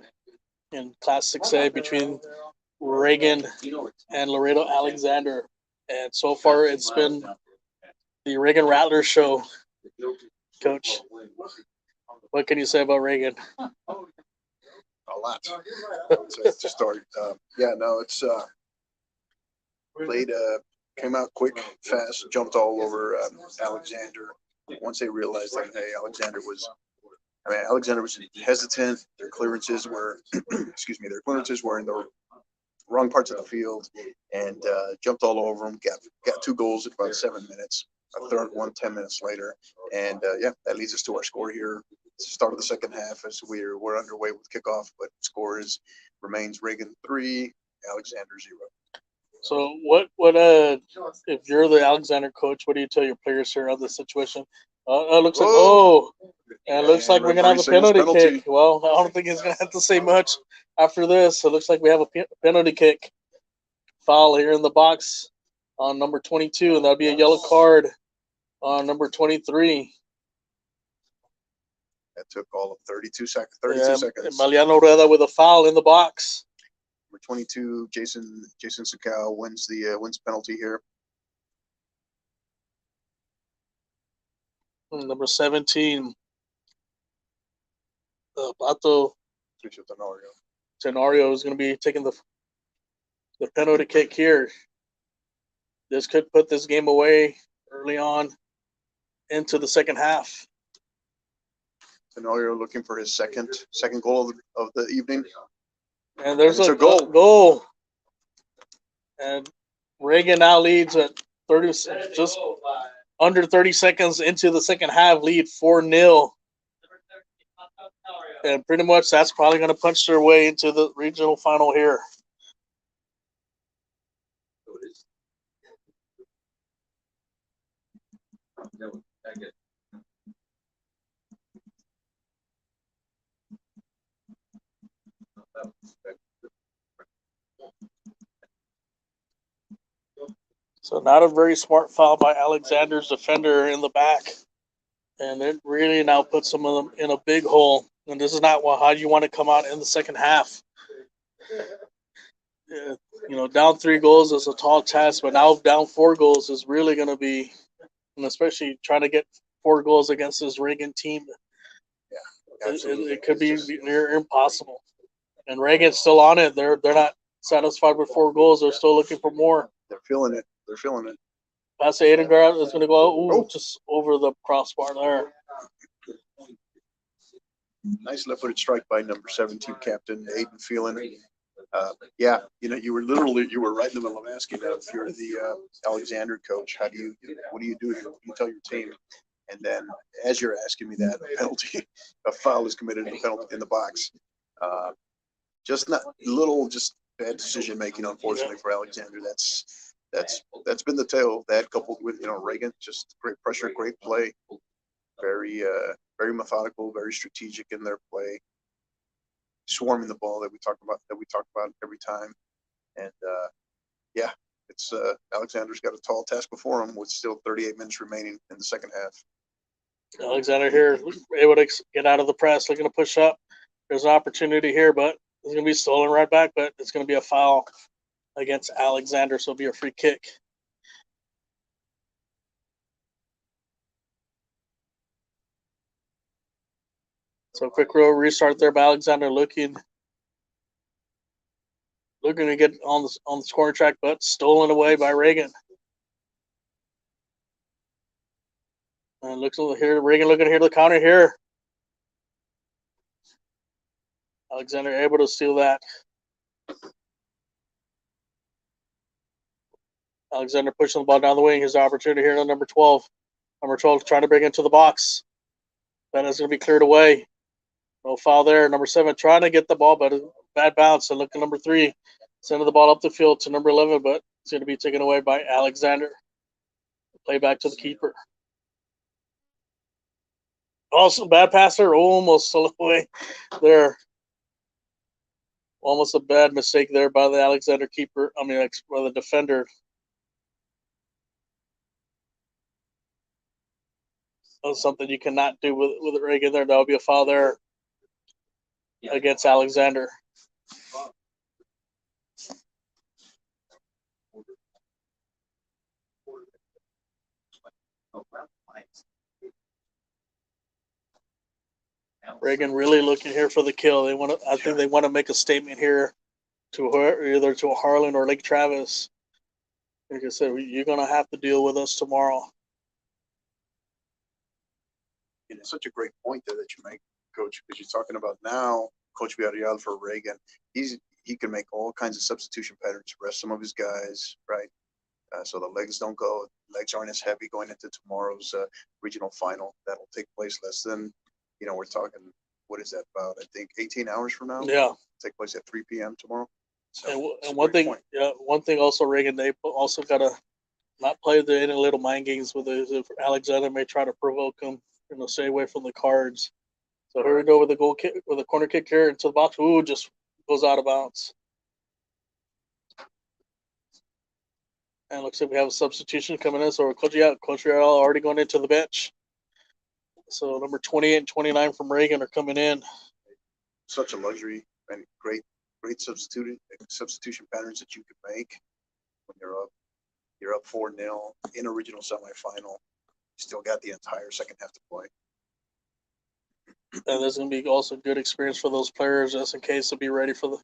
in Class 6A between Reagan and Laredo Alexander. And so far, it's been the Reagan Rattlers show. Coach, what can you say about Reagan? A lot to start. It's played, came out quick, fast, jumped all over Alexander. Once they realized that, hey, Alexander was hesitant. Their clearances were, their clearances were in the wrong parts of the field, and jumped all over them. Got 2 goals in about 7 minutes. A third one 10 minutes later, and that leads us to our score here. It's the start of the second half as we're underway with kickoff, but score remains Reagan 3, Alexander 0. So what if you're the Alexander coach, what do you tell your players here on this situation? It looks like and it looks like we're gonna have a penalty kick. Well, I don't think he's gonna have to say much after this. It looks like we have a penalty kick foul here in the box on number 22, and that'll be a yellow card on number 23. That took all of 32 seconds. Mariano Rueda with a foul in the box. Number 22, Jason Sakau wins penalty here. Number 17, Pato Tenorio is going to be taking the penalty kick here. This could put this game away early on into the second half. Tenorio looking for his second goal of the evening. And there's a goal. And Reagan now leads at just under 30 seconds into the second half, lead 4-0. And pretty much that's probably going to punch their way into the regional final here. So not a very smart foul by Alexander's defender in the back. And it really now puts some of them in a big hole. And this is not how you want to come out in the second half. Down 3 goals is a tall task, but now down 4 goals is really going to be, and especially trying to get 4 goals against this Reagan team. Yeah, absolutely. It could be near impossible. And Reagan's still on it. They're not satisfied with 4 goals. They're still looking for more. They're feeling it. Pass to Aiden is going to go just over the crossbar there. Nice left-footed strike by number 17 captain Aiden Phelan. You were right in the middle of asking if you're the Alexander coach, what do you do? What do you tell your team? And then as you're asking me that, a foul is committed in the box. Just bad decision making, unfortunately, for Alexander. That's been the tale. That coupled with Reagan, just great pressure, great play, very methodical, very strategic in their play, swarming the ball that we talk about every time. And it's Alexander's got a tall task before him with still 38 minutes remaining in the second half. Alexander here able to get out of the press, looking to push up. There's an opportunity here, but it's going to be stolen right back, but it's going to be a foul against Alexander, so it'll be a free kick. So quick row restart there by Alexander, looking to get on the scoring track, but stolen away by Reagan. And looks over here, Reagan looking here to the counter here. Alexander able to steal that. Alexander pushing the ball down the wing. His opportunity here on number 12. Number 12 trying to break into the box. That is going to be cleared away. No foul there. Number 7 trying to get the ball, but a bad bounce. And look at number 3. Sending the ball up the field to number 11, but it's going to be taken away by Alexander. Play back to the keeper. Also, bad pass there. Almost stolen away there. Almost a bad mistake there by the Alexander keeper. By the defender. something you cannot do with Reagan there. That would be a foul there against Alexander. Reagan really looking here for the kill. They want to. I think they want to make a statement here to her, either to Harlan or Lake Travis. Like I said, you're gonna have to deal with us tomorrow. And it's such a great point there that you make, Coach, because you're talking about now Coach Villarreal for Reagan. He can make all kinds of substitution patterns, rest some of his guys, right? So the legs don't go, legs aren't as heavy going into tomorrow's regional final. That'll take place less than, we're talking, what is that about? I think 18 hours from now. Yeah. Take place at 3 p.m. tomorrow. So and one thing, one thing also, Reagan, they also gotta not play any little mind games with it. If Alexander may try to provoke him, stay away from the cards. So here we go with the goal kick, with a corner kick here into the box. Ooh, just goes out of bounds. And looks like we have a substitution coming in. So Coach Villarreal already going into the bench. So number 28 and 29 from Reagan are coming in. Such a luxury and great substitution patterns that you can make when you're up 4-0 in a regional semifinal. Still got the entire second half to play. And there's going to be also good experience for those players, just in case to be ready for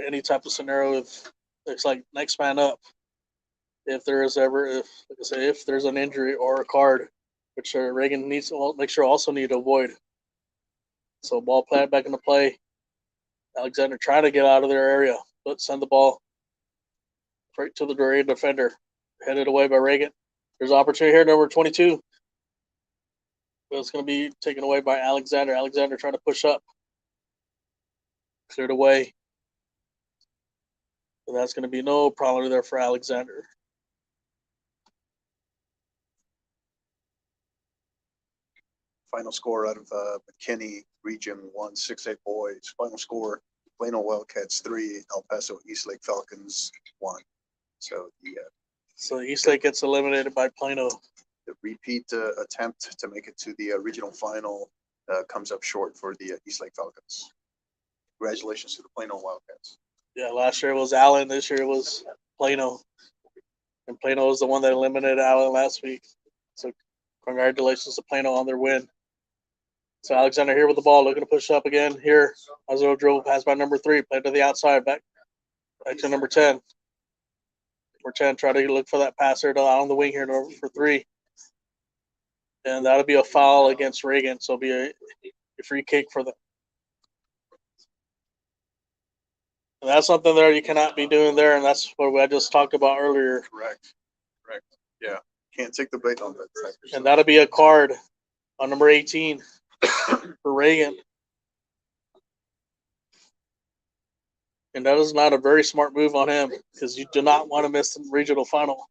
any type of scenario. If it's like next man up, if there's an injury or a card, which Reagan needs to make sure also need to avoid. So ball played back into play. Alexander trying to get out of their area, but send the ball right to the Laredo defender. Headed away by Reagan. There's opportunity here, number 22. But it's going to be taken away by Alexander. Alexander trying to push up. Cleared away. And that's going to be no problem there for Alexander. Final score out of McKinney Region 1, 6A boys. Final score, Plano Wildcats 3, El Paso Eastlake Falcons 1. So So Eastlake gets eliminated by Plano. The repeat attempt to make it to the regional final comes up short for the Eastlake Falcons. Congratulations to the Plano Wildcats. Yeah, last year it was Allen. This year it was Plano. And Plano was the one that eliminated Allen last week. So congratulations to Plano on their win. So Alexander here with the ball, looking to push up again here. Azul drove past by number 3, played to the outside, back to number 10. Number 10 try to look for that passer on the wing here for 3. And that'll be a foul against Reagan. So it'll be a free kick for them. And that's something there you cannot be doing there, and that's what I just talked about earlier. Correct. Yeah. Can't take the bait on that. And that'll be a card on number 18 for Reagan. And that is not a very smart move on him, because you do not want to miss the regional final.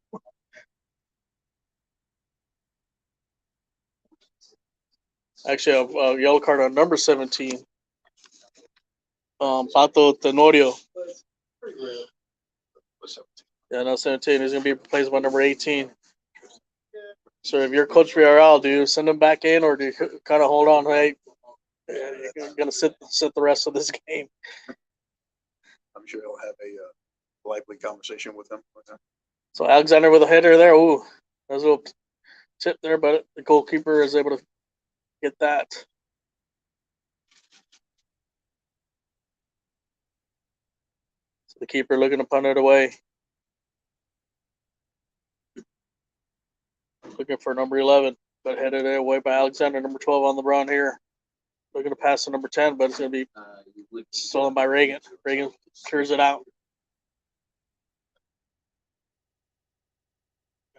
Actually, a yellow card on number 17. Pato Tenorio. Yeah, no, 17 is going to be replaced by number 18. So if you're Coach Villarreal, do you send him back in, or do you kind of hold on? Hey, you're going to sit the rest of this game. I'm sure he'll have a lively conversation with him. So Alexander with a header there. Ooh, there's a little tip there, but the goalkeeper is able to get that. So the keeper looking to punt it away. Looking for number 11, but headed away by Alexander. Number 12 on the run here. Looking to pass to number 10, but it's going to be stolen by Reagan. Reagan clears it out.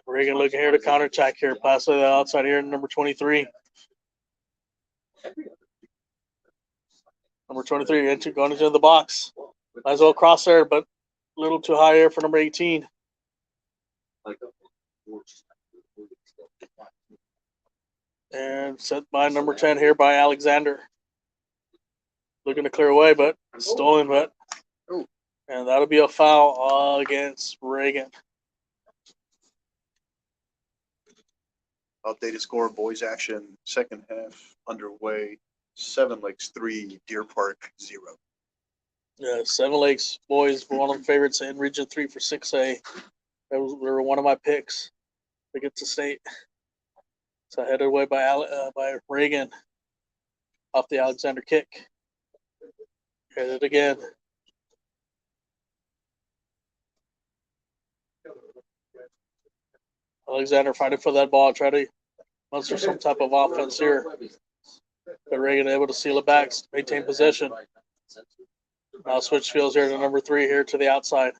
Reagan looking here to counterattack here. Pass to the outside here, number 23. Number 23 going into the box. Might as well cross there, but a little too high here for number 18. And set by number 10 here by Alexander. Looking to clear away, but stolen, and that'll be a foul against Reagan. Updated score, boys action, second half underway. 7 Lakes 3, Deer Park 0. Yeah, Seven Lakes boys were one of the favorites in Region 3 for 6A. They were one of my picks to get to state. So headed away by Reagan off the Alexander kick. Headed again. Alexander fighting for that ball, try to muster some type of offense here. But Reagan able to seal it back, maintain possession. Now switch fields here to number 3 here to the outside.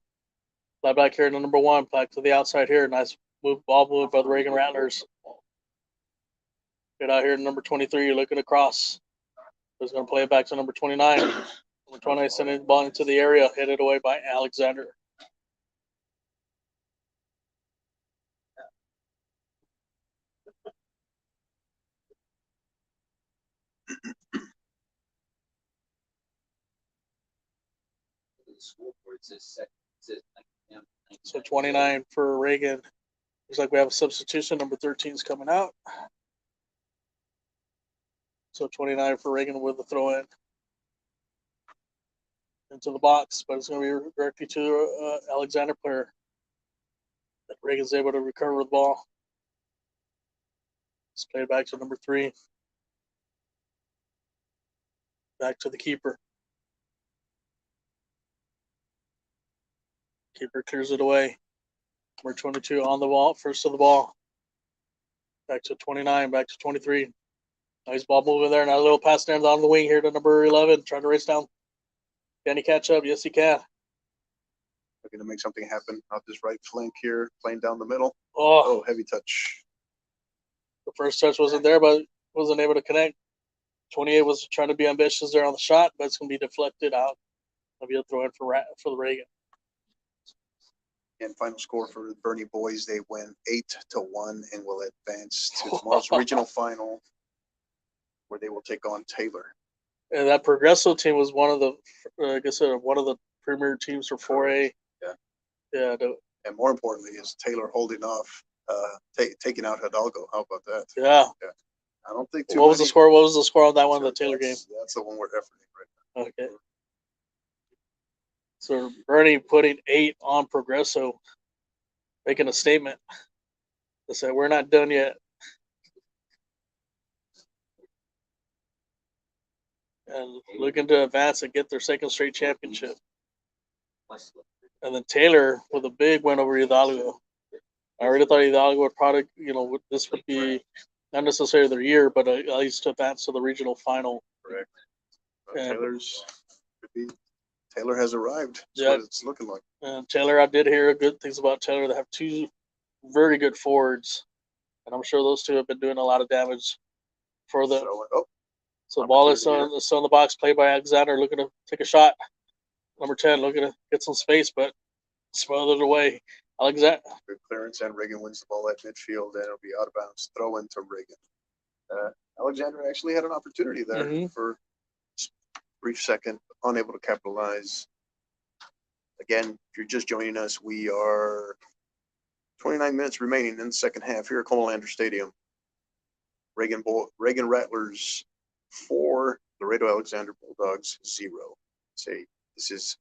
Fly back here to number 1, back to the outside here. Nice ball move by the Reagan Rattlers. Get out here to number 23, you're looking across. Who's going to play it back to number 29. Number 29 sending the ball into the area, headed away by Alexander. So 29 for Reagan. Looks like we have a substitution. Number 13 is coming out. So 29 for Reagan with the throw in into the box, but it's going to be directly to Alexander player. Reagan's able to recover the ball. Let's play it back to number 3. Back to the keeper. Keeper clears it away. Number 22 on the ball, first to the ball. Back to 29, back to 23. Nice ball moving there. Now a little pass down the wing here to number 11. Trying to race down. Can he catch up? Yes, he can. Looking to make something happen off this right flank here, playing down the middle. Oh, Heavy touch. the first touch wasn't there, but wasn't able to connect. 28 was trying to be ambitious there on the shot, but it's going to be deflected out. It'll be a throw in for the Reagan. And final score for the Bernie boys, they win 8-1 and will advance to tomorrow's regional final, where they will take on Taylor. And that Progresso team was one of the, one of the premier teams for 4A. Yeah. Yeah. And more importantly, is Taylor holding off, taking out Hidalgo. How about that? Yeah. I don't think What was the score? What was the score on that one, the Taylor game? That's the one we're efforting right now. Okay. So Bernie putting 8 on Progresso, making a statement. They said, we're not done yet. And looking to advance and get their second straight championship. And then Taylor with a big win over Hidalgo. I really thought Hidalgo would probably, this would be not necessarily their year, but at least to advance to the regional final. Correct. And Taylor has arrived. That's what it's looking like. And Taylor, I did hear good things about Taylor. They have 2 very good forwards, and I'm sure those 2 have been doing a lot of damage for the. So the ball is on the box, played by Alexander, looking to take a shot. Number 10 looking to get some space, but smothered away. Alexander. Good clearance, and Reagan wins the ball at midfield, and it'll be out of bounds. Throw into Reagan. Alexander actually had an opportunity there for a brief second, unable to capitalize. Again, if you're just joining us, we are 29 minutes remaining in the second half here at Comalander Stadium. Reagan Rattlers 4, Laredo Alexander Bulldogs 0. This is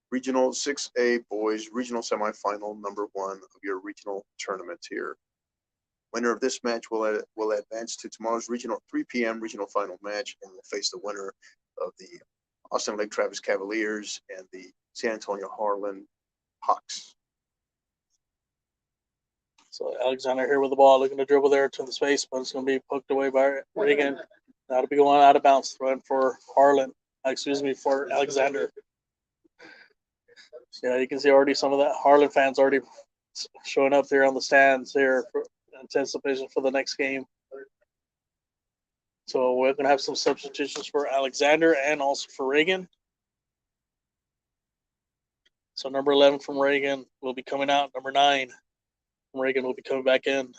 Regional 6A Boys Regional Semifinal number 1 of your regional tournament here. Winner of this match will advance to tomorrow's 3 p.m. regional final match, and will face the winner of the Austin Lake Travis Cavaliers and the San Antonio Harlan Hawks. So Alexander here with the ball, looking to dribble there to the space, but it's going to be poked away by Reagan. That'll be going out of bounds, throwing for for Alexander. Yeah, you can see already some of that Harlan fans already showing up there on the stands here for anticipation for the next game. So we're going to have some substitutions for Alexander and also for Reagan. So number 11 from Reagan will be coming out. Number 9 from Reagan will be coming back in.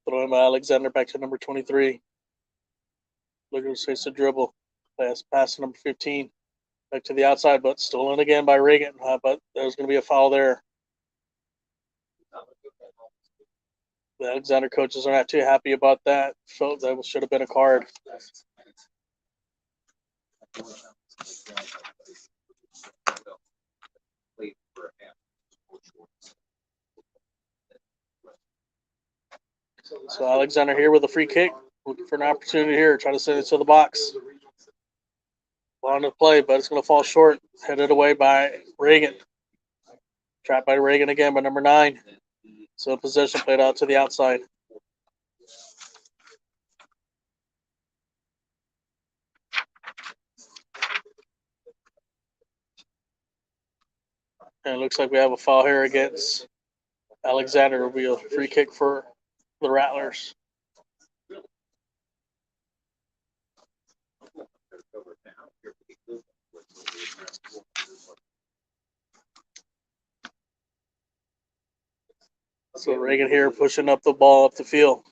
Throwing by Alexander back to number 23. Looking to face the dribble. Pass to number 15. Back to the outside, but stolen again by Reagan. But there's going to be a foul there. The Alexander coaches are not too happy about that. Felt that should have been a card. So Alexander here with a free kick, looking for an opportunity here, trying to send it to the box. On the play, but it's going to fall short. Headed away by Reagan. Trapped by Reagan again by number 9. So possession played out to the outside. And it looks like we have a foul here against Alexander. It'll be a free kick for the Rattlers. So Reagan here pushing up the ball up the field.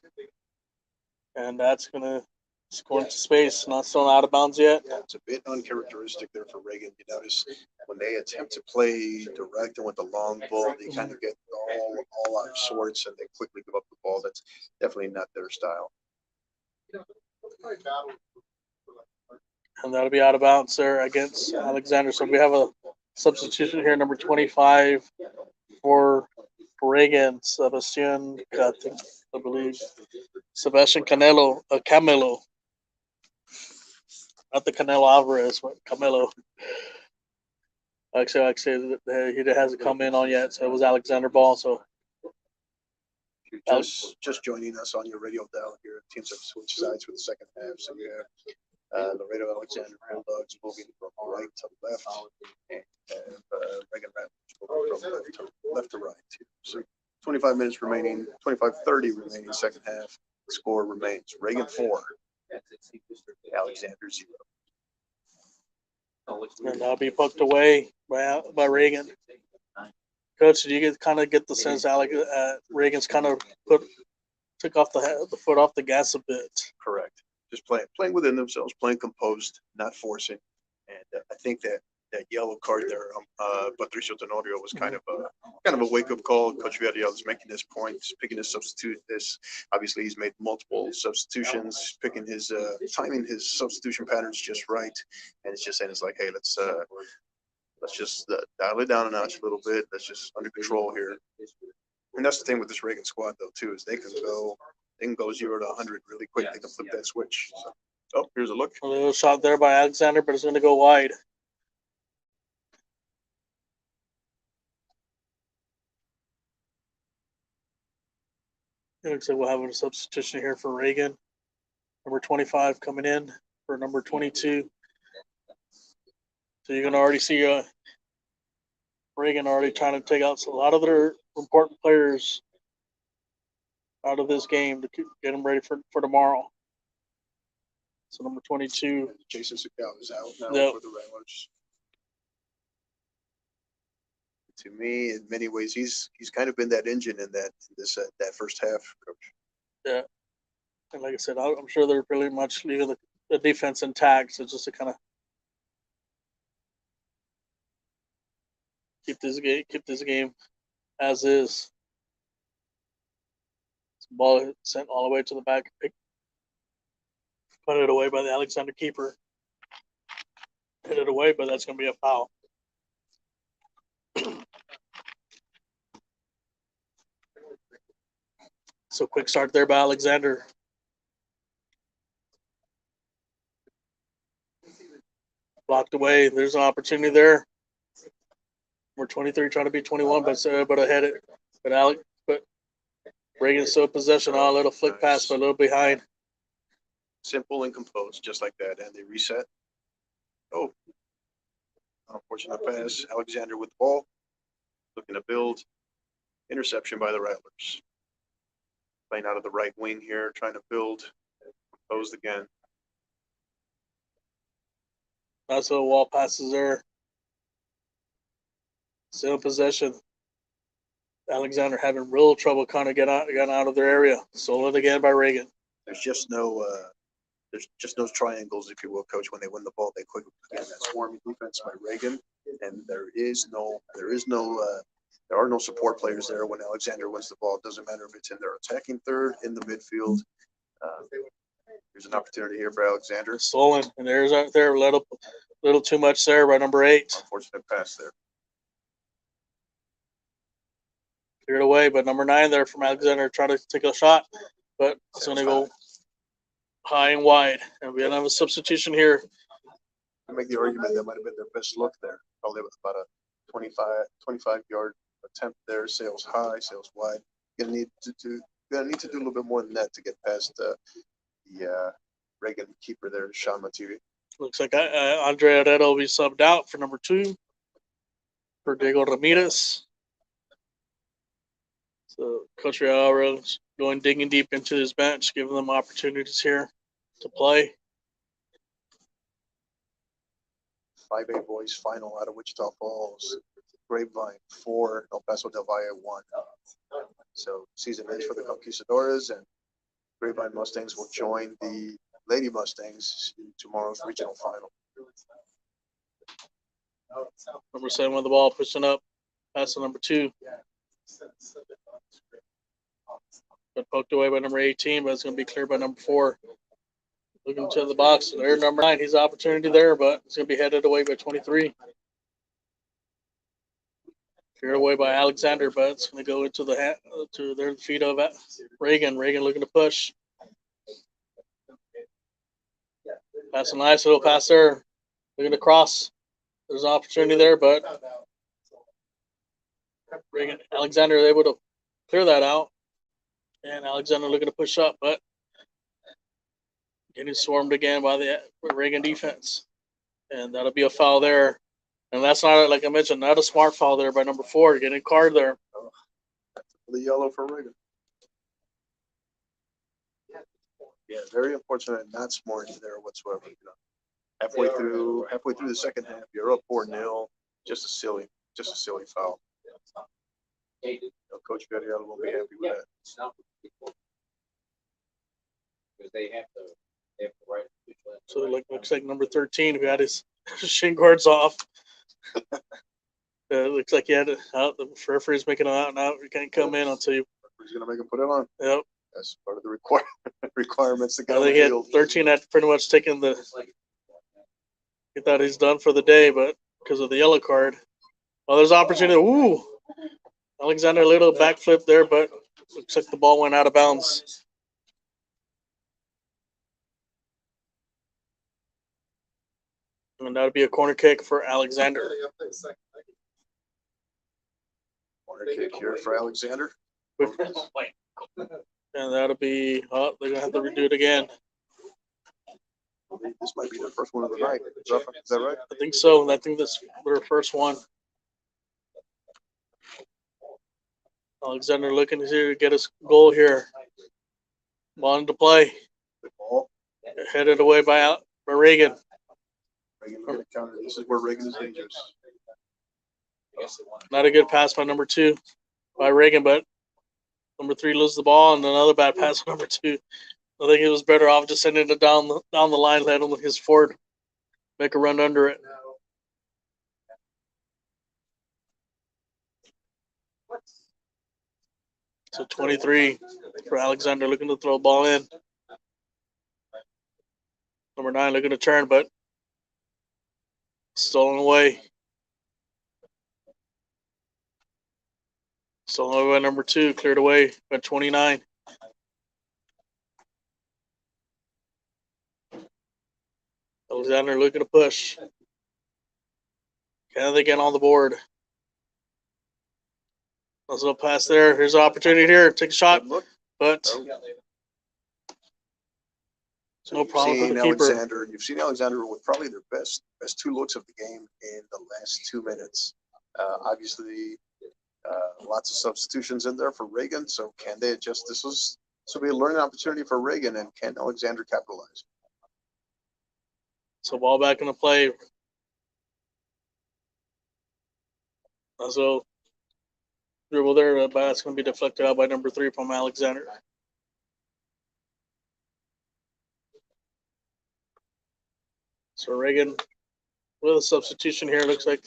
And that's going to score into space. Not still out of bounds yet. Yeah, it's a bit uncharacteristic there for Reagan. You notice when they attempt to play direct and with the long ball, they kind of get all out of sorts and they quickly give up the ball. That's definitely not their style. And that'll be out of bounds there against Alexander. So we have a substitution here, number 25 for Reagan, Sebastian, I believe, Sebastian Camelo. Not the Canelo Alvarez, but Camelo. Actually, he hasn't come in on yet, so it was Alexander ball. So just joining us on your radio dial here, teams have switched sides for the second half. So we have Laredo Alexander Bulldogs moving from right to left, and Reagan Rattlers moving from left to right. So 25 minutes remaining, 25-30 remaining second half. The score remains Reagan 4, Alexander 0. And that'll be poked away by Reagan. Coach, did you kind of get the sense Reagan's kind of took off the foot off the gas a bit? Correct. Just playing within themselves, playing composed, not forcing. And I think that yellow card there, Patricio Tenorio was kind of a wake up call. Coach Villarreal is making this point, he's picking his substitute. Obviously he's made multiple substitutions, picking his timing his substitution patterns just right, and it's just saying it's like, hey, let's just dial it down a notch a little bit. Let's just under control here. And that's the thing with this Reagan squad though too, is they can go 0 to 100 really quick. They can flip that switch. So, oh, here's a look. A little shot there by Alexander, but it's going to go wide. It looks like we'll have a substitution here for Reagan. Number 25 coming in for number 22. So you're going to already see Reagan already trying to take out a lot of their important players out of this game to get them ready for tomorrow. So number 22. Jason Segal is out now for the Rattlers. To me, in many ways, he's kind of been that engine in that first half, Coach. Yeah, and like I said, I'm sure they're pretty much leaving the defense intact. So just to kind of keep this game as is. Ball sent all the way to the back, put it away by the Alexander keeper. Hit it away, but that's going to be a foul. So quick start there by Alexander. Blocked away. There's an opportunity there. We're 23 trying to be 21, but ahead it. But Reagan's still in possession. A little flick pass, but a little behind. Simple and composed, just like that. And they reset. Oh, unfortunate pass. Alexander with the ball. Looking to build. Interception by the Rattlers. Playing out of the right wing here, trying to build. Composed again. Nice little wall passes there. Still in possession. Alexander having real trouble kind of getting out of their area. Stolen again by Reagan. There's just no there's just no triangles, if you will, coach. When they win the ball, they quickly again that swarming defense by Reagan, and there are no support players there when Alexander wins the ball. It doesn't matter if it's in their attacking third, in the midfield. There's an opportunity here for Alexander. Stolen, and there's out there a little too much there by number 8. Unfortunate pass there. Cleared away, but number 9 there from Alexander trying to take a shot, but it's going to go high and wide. And we're going to have a substitution here. I make the argument that might have been their best look there. Probably with about a 25-yard attempt there. Sails high, sails wide. Gonna need to do a little bit more than that to get past the Reagan keeper there, Sean Mativi. Looks like Andre Laredo will be subbed out for number 2 for Diego Ramirez. So Coach Real going digging deep into his bench, giving them opportunities here to play. 5A boys final out of Wichita Falls. Grapevine 4, El Paso del Valle 1. So season ends for the Conquistadores, and Grapevine Mustangs will join the Lady Mustangs in tomorrow's regional final. Number 7 with the ball, pushing up, pass to number 2. Got poked away by number 18, but it's going to be cleared by number 4. Looking to the box, there's number 9. He's opportunity there, but it's going to be headed away by 23. Cleared away by Alexander, but it's going to go into to their feet of Reagan. Reagan looking to push. Pass a nice little pass there. Looking to cross. There's an opportunity there, but Reagan, Alexander is able to clear that out. And Alexander looking to push up, but getting swarmed again by the Reagan defense. And that'll be a foul there. And that's not, like I mentioned, not a smart foul there by number 4, getting a card there. The yellow for Reagan. Yeah, very unfortunate, not smart there whatsoever. You know, halfway through the second half, you're up 4-0. Just a silly foul. You know, Coach Guerrero won't be happy with that. Because they have to write. So it looks like number 13 who had his shin guards off. Looks like he had it out. The referee's making him out and out. You can't come in until you. He's gonna make him put it on. Yep. That's part of the requirements to I get on think the he had field. 13 had pretty much taken the. He thought he's done for the day, but because of the yellow card. Well, there's opportunity. Ooh. Alexander, a little backflip there, but looks like the ball went out of bounds. And that would be a corner kick for Alexander. Corner kick here for Alexander. And that'll be, they're going to have to redo it again. This might be the first one of the night. Is that right? I think so. I think this is their first one. Alexander looking to get his goal here. Ball into play. Good ball. Headed away by Reagan. Reagan looking to counter. This is where Reagan is dangerous. Not a good pass by number 2 by Reagan, but number 3 loses the ball, and another bad pass by number 2. I think he was better off just sending it down the line, let him his forward make a run under it. So 23 for Alexander looking to throw the ball in. Number 9 looking to turn, but stolen away. Stolen away by number 2, cleared away by 29. Alexander looking to push. Can they get on the board? Nice little pass there. Here's an opportunity here. Take a shot, but no problem for the keeper. You've seen Alexander with probably their best 2 looks of the game in the last 2 minutes. Obviously, lots of substitutions in there for Reagan. So can they adjust? This will be a learning opportunity for Reagan, and can Alexander capitalize? So ball back into play. So dribble there, but that's going to be deflected out by number 3 from Alexander. So Reagan with a substitution here. Looks like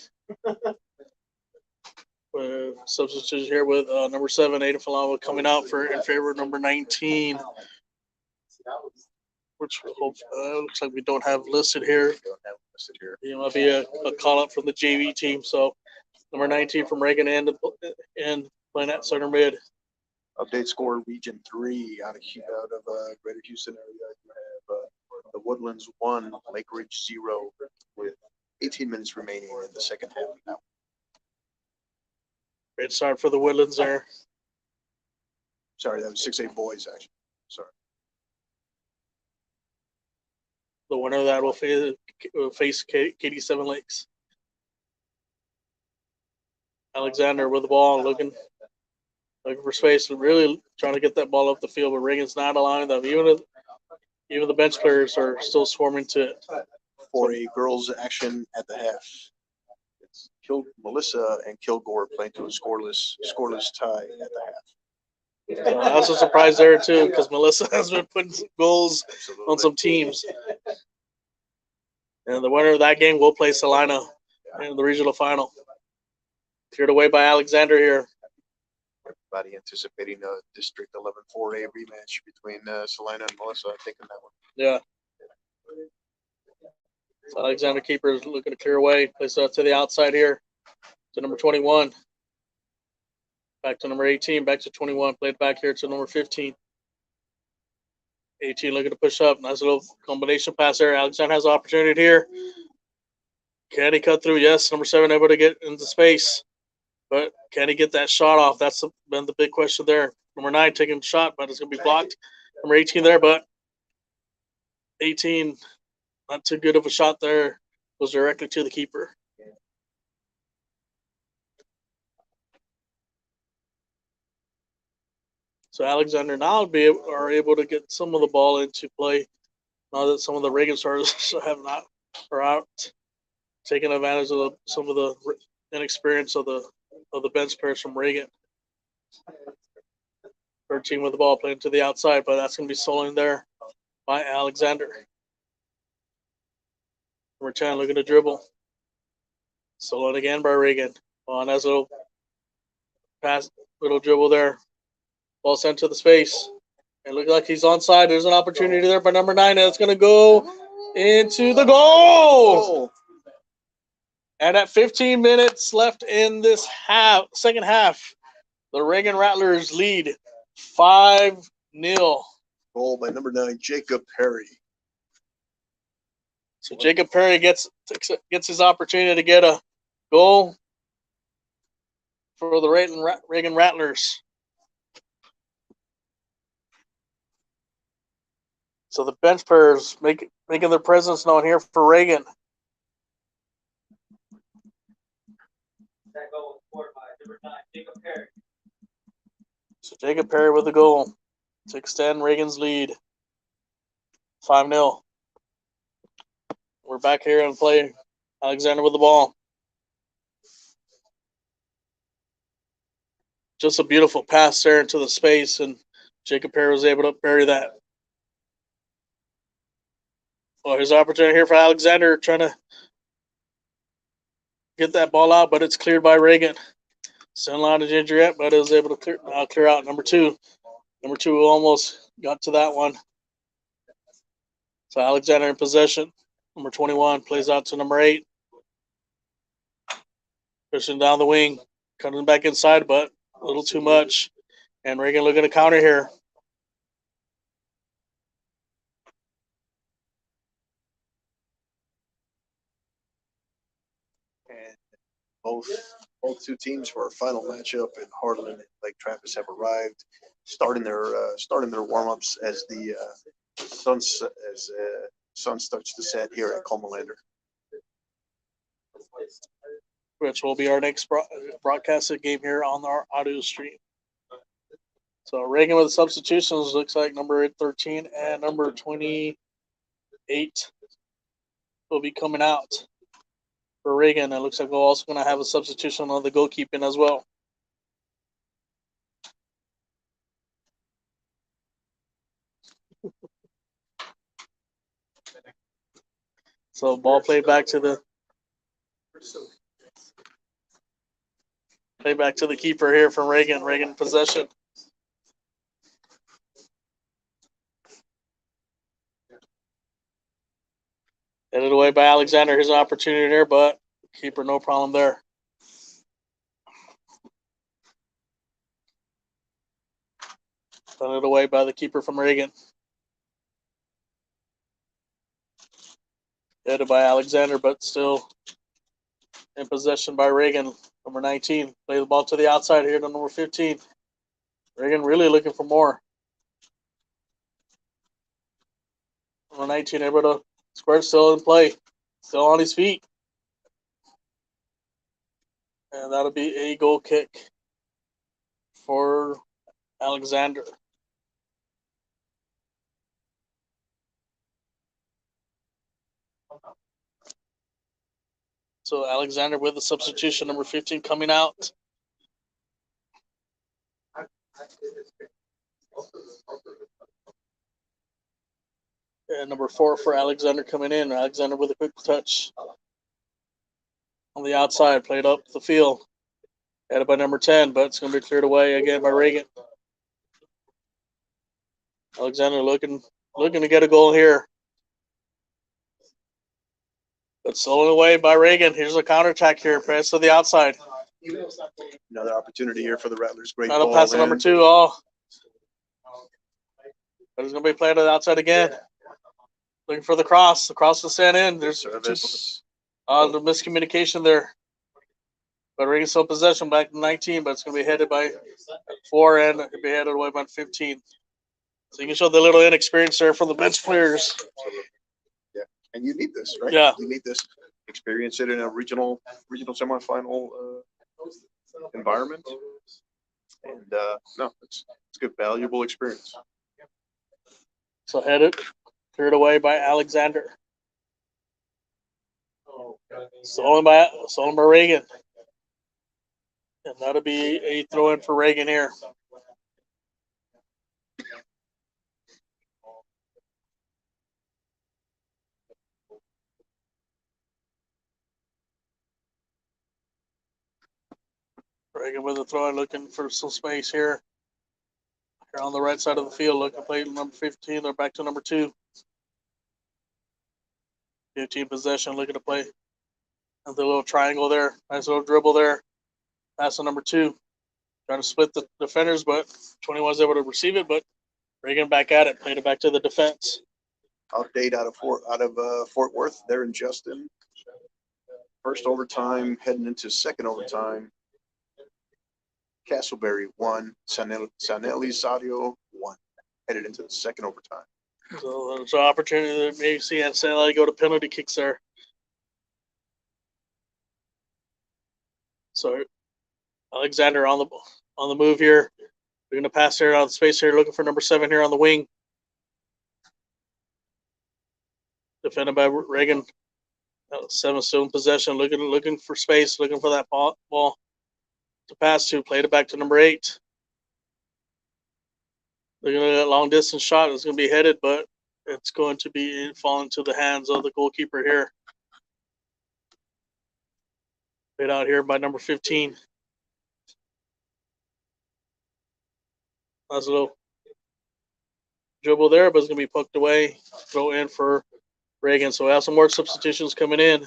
substitution here with number 7, Aiden Falava, coming out in favor of number 19, which looks like we don't have listed here. It might be a call up from the JV team. So number 19 from Reagan and playing at center mid. Update score: Region 3 out of Greater Houston area. You have the Woodlands 1, Lake Ridge 0, with 18 minutes remaining in the second half now. Great start for the Woodlands there. Sorry, that was 6A boys, actually. Sorry. The winner of that will face Katy Seven Lakes. Alexander with the ball, looking for space, really trying to get that ball up the field, but Reagan's not allowing them. Even the bench players are still swarming to it. For a girls' action at the half, it's Melissa and Kilgore playing to a scoreless tie at the half. So that's a surprise there too, because Melissa has been putting some goals on some teams. And the winner of that game will play Salina in the regional final. Cleared away by Alexander here. Everybody anticipating a District 11 4A rematch between Salina and Melissa. I think in that one. Yeah. So Alexander keeper is looking to clear away. Plays it to the outside here to number 21. Back to number 18. Back to 21. Played back here to number 15. 18 looking to push up. Nice little combination pass there. Alexander has an opportunity here. Can he cut through? Yes. Number 7 able to get into space. But can he get that shot off? That's been the big question there. Number 9 taking a shot, but it's going to be blocked. Number 18 there, but 18, not too good of a shot there. Goes directly to the keeper. So Alexander now are able to get some of the ball into play. Now that some of the Reagan stars are out, taking advantage of some of the inexperience of the bench players from Reagan. 13 with the ball playing to the outside, but that's going to be stolen there by Alexander. Number 10 looking to dribble. Stolen again by Reagan. On as a little pass, little dribble there. Ball sent to the space. It looks like he's onside. There's an opportunity there by number 9, and it's going to go into the goal. And at 15 minutes left in this second half, the Reagan Rattlers lead 5-0. Goal by number 9, Jacob Perry. So Jacob Perry gets his opportunity to get a goal for the Reagan Rattlers. So the bench players making their presence known here for Reagan. That goal was scored by number 9, Jacob Perry. So Jacob Perry with the goal to extend Reagan's lead. 5-0. We're back here and play. Alexander with the ball. Just a beautiful pass there into the space, and Jacob Perry was able to bury that. Well, here's an opportunity here for Alexander trying to get that ball out, but it's cleared by Reagan. Still not an injury yet, but it was able to clear out. Number 2. Number 2 almost got to that one. So Alexander in possession. Number 21 plays out to number 8. Pushing down the wing. Coming back inside, but a little too much. And Reagan looking to counter here. And both two teams for our final matchup in Harlan and Lake Travis have arrived, starting their warm-ups as the sun starts to set here at Comalander. Which will be our next broadcasted game here on our audio stream. So Reagan with the substitutions looks like number 13 and number 28 will be coming out for Reagan. It looks like we're also going to have a substitution on the goalkeeping as well. So ball played back to the keeper here from Reagan. Reagan possession. Headed away by Alexander. Here's an opportunity there, but keeper no problem there. Done it away by the keeper from Reagan. Headed by Alexander, but still in possession by Reagan. Number 19. Play the ball to the outside here to number 15. Reagan really looking for more. Number 19 able to square, still in play. Still on his feet. And that'll be a goal kick for Alexander. So Alexander with the substitution, number 15 coming out. And number 4 for Alexander coming in. Alexander with a quick touch on the outside, played up the field. Headed by number 10, but it's going to be cleared away again by Reagan. Alexander looking to get a goal here. But stolen away by Reagan. Here's a counterattack here. Pass to the outside. Another opportunity here for the Rattlers. Great Another ball pass to there. number 2. Oh. But it's going to be played to the outside again. Looking for the cross. The cross is sent in. There's Service. the miscommunication there. But Reagan still possession back to 19, but it's going to be headed by 4 and it'll be headed away by 15. So you can show the little inexperience there for the bench players. Yeah, and you need this, right? Yeah. You need this. Experience it in a regional semifinal environment. And no, it's good, valuable experience. So headed, cleared away by Alexander. Stolen by Reagan. And that'll be a throw in for Reagan here. Reagan with a throw in, looking for some space here. Here on the right side of the field, looking to play number 15. They're back to number 2. 15 possession, looking to play. And the little triangle there. Nice little dribble there. Pass to number 2. Trying to split the defenders, but 21 was able to receive it, but Reagan back at it. Played it back to the defense. Update out of Fort Worth. They're in Justin. First overtime, heading into second overtime. Castleberry 1, San Elizario 1, headed into the second overtime. So there's an opportunity to maybe see San go to penalty kicks there. So Alexander on the move here. We're gonna pass here out of space here, looking for number 7 here on the wing. Defended by Reagan. 7 still in possession, looking for space, looking for that ball to pass to. Played it back to number 8. Looking at that long distance shot. It's going to be headed, but it's going to be falling to the hands of the goalkeeper here. Played out here by number 15. Nice little dribble there, but it's going to be poked away. Throw in for Reagan. So we have some more substitutions coming in.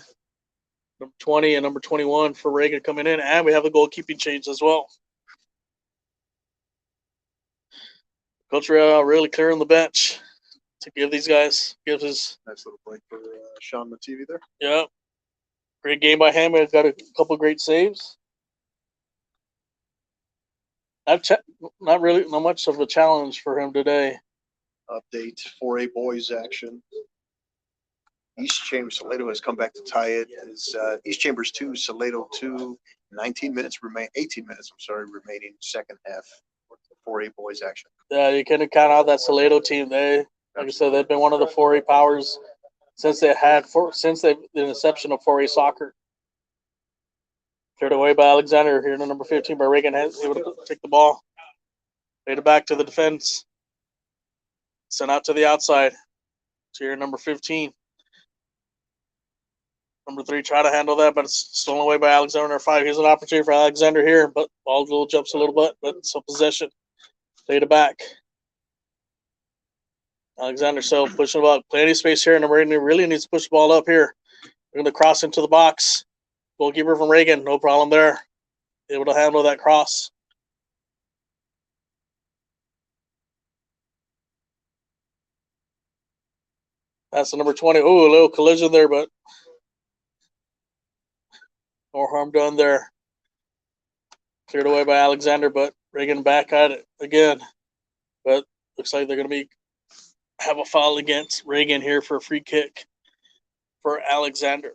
Number 20 and number 21 for Reagan coming in, and we have the goalkeeping change as well. Coach Real really clearing the bench to give these guys, gives his. Nice little break for Sean on the TV there. Yeah. Great game by him. We've got a couple great saves. Not much of a challenge for him today. Update 4A boys action. East Chambers, Laredo has come back to tie it. It's East Chambers 2, Laredo 2, 18 minutes remaining, remaining second half. 4A boys action. Yeah, you can count out that Laredo team. They, like I said, they've been one of the 4A powers since the inception of 4A soccer. Cleared away by Alexander here to number 15 by Reagan, able to take the ball. Played it back to the defense. Sent out to the outside to your number 15. Number 3 try to handle that, but it's stolen away by Alexander. Number 5. Here's an opportunity for Alexander here, but ball little jumps a little bit, but still possession. Fade it back. Alexander still pushing the ball. Plenty of space here. Number 8 really needs to push the ball up here. We're going to cross into the box. Goalkeeper from Reagan, no problem there. Able to handle that cross. That's the number 20. Ooh, a little collision there, but no harm done there. Cleared away by Alexander, but Reagan back at it again. But looks like they're going to have a foul against Reagan here for a free kick for Alexander.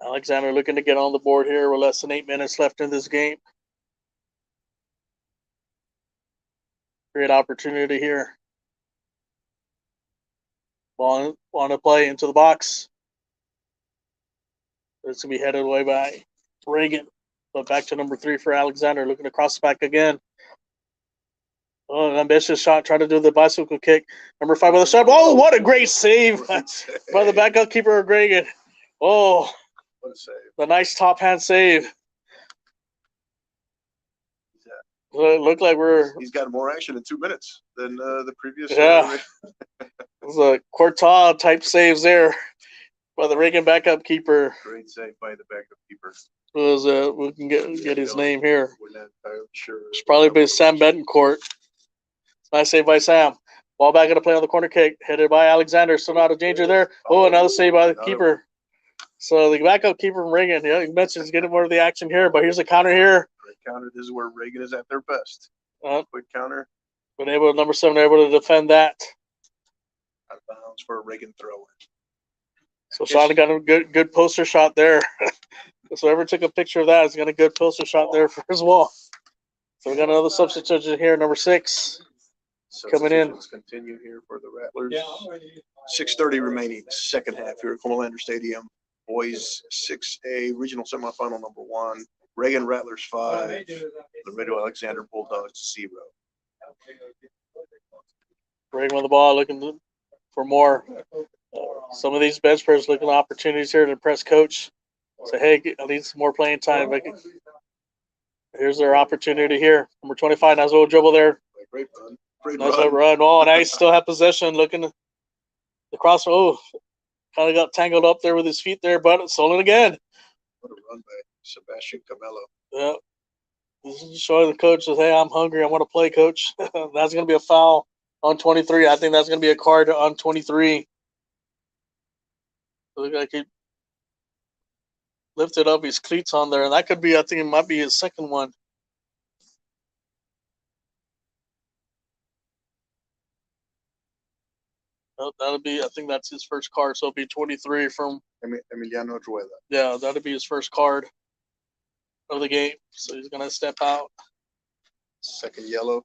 Alexander looking to get on the board here with less than 8 minutes left in this game. Great opportunity here. Ball on to play into the box. It's going to be headed away by Reagan. But back to number 3 for Alexander. Looking to cross back again. Oh, an ambitious shot. Trying to do the bicycle kick. Number 5 with a shot. Oh, what a great save by the backup keeper of Reagan. Oh, What a save. the nice top hand save. It looked like He's got more action in 2 minutes than the previous. Yeah. It was a Courtois type saves there by the Reagan backup keeper. Great save by the backup keeper. It was we can get his name here. We're not entirely sure. It's probably been Sam Betancourt. Nice save by Sam. Ball back into play on the corner kick, headed by Alexander. Still not out of danger there. Oh, another save by the keeper. So the backup keeper from Reagan, yeah, you mentioned he's getting more of the action here, but here's a counter here. Great counter. This is where Reagan is at their best. Quick counter. Been able, number 7, able to defend that. Out of bounds for a Reagan throw. So Sean got a good poster shot there. So whoever took a picture of that has got a good poster shot there for his wall. So we got another substitution here, number 6. Coming in. Substitutions continue here for the Rattlers. 6:30 remaining, second half here at Comalander Stadium. Boys 6A Regional Semifinal number 1. Reagan Rattlers 5. Laredo Alexander Bulldogs 0. Reagan with the ball, looking for more. Some of these bench players looking at opportunities here to impress coach. Say, hey, I need some more playing time. Here's their opportunity here. Number 25, nice little dribble there. Great run. Great Nice run. run. Oh, and I still have possession. Looking the cross. Oh, kind of got tangled up there with his feet there, but it's stolen again. What a run by Sebastian Camello. Yeah. This is showing the coach that, hey, I'm hungry. I want to play, coach. That's going to be a foul on 23. I think that's going to be a card on 23. Look like he lifted up his cleats on there, and that could be, I think it might be his second one. Oh, that'll be, I think that's his first card, so it'll be 23 from Emiliano Druela. Yeah, that'll be his first card of the game. So he's gonna step out. Second yellow.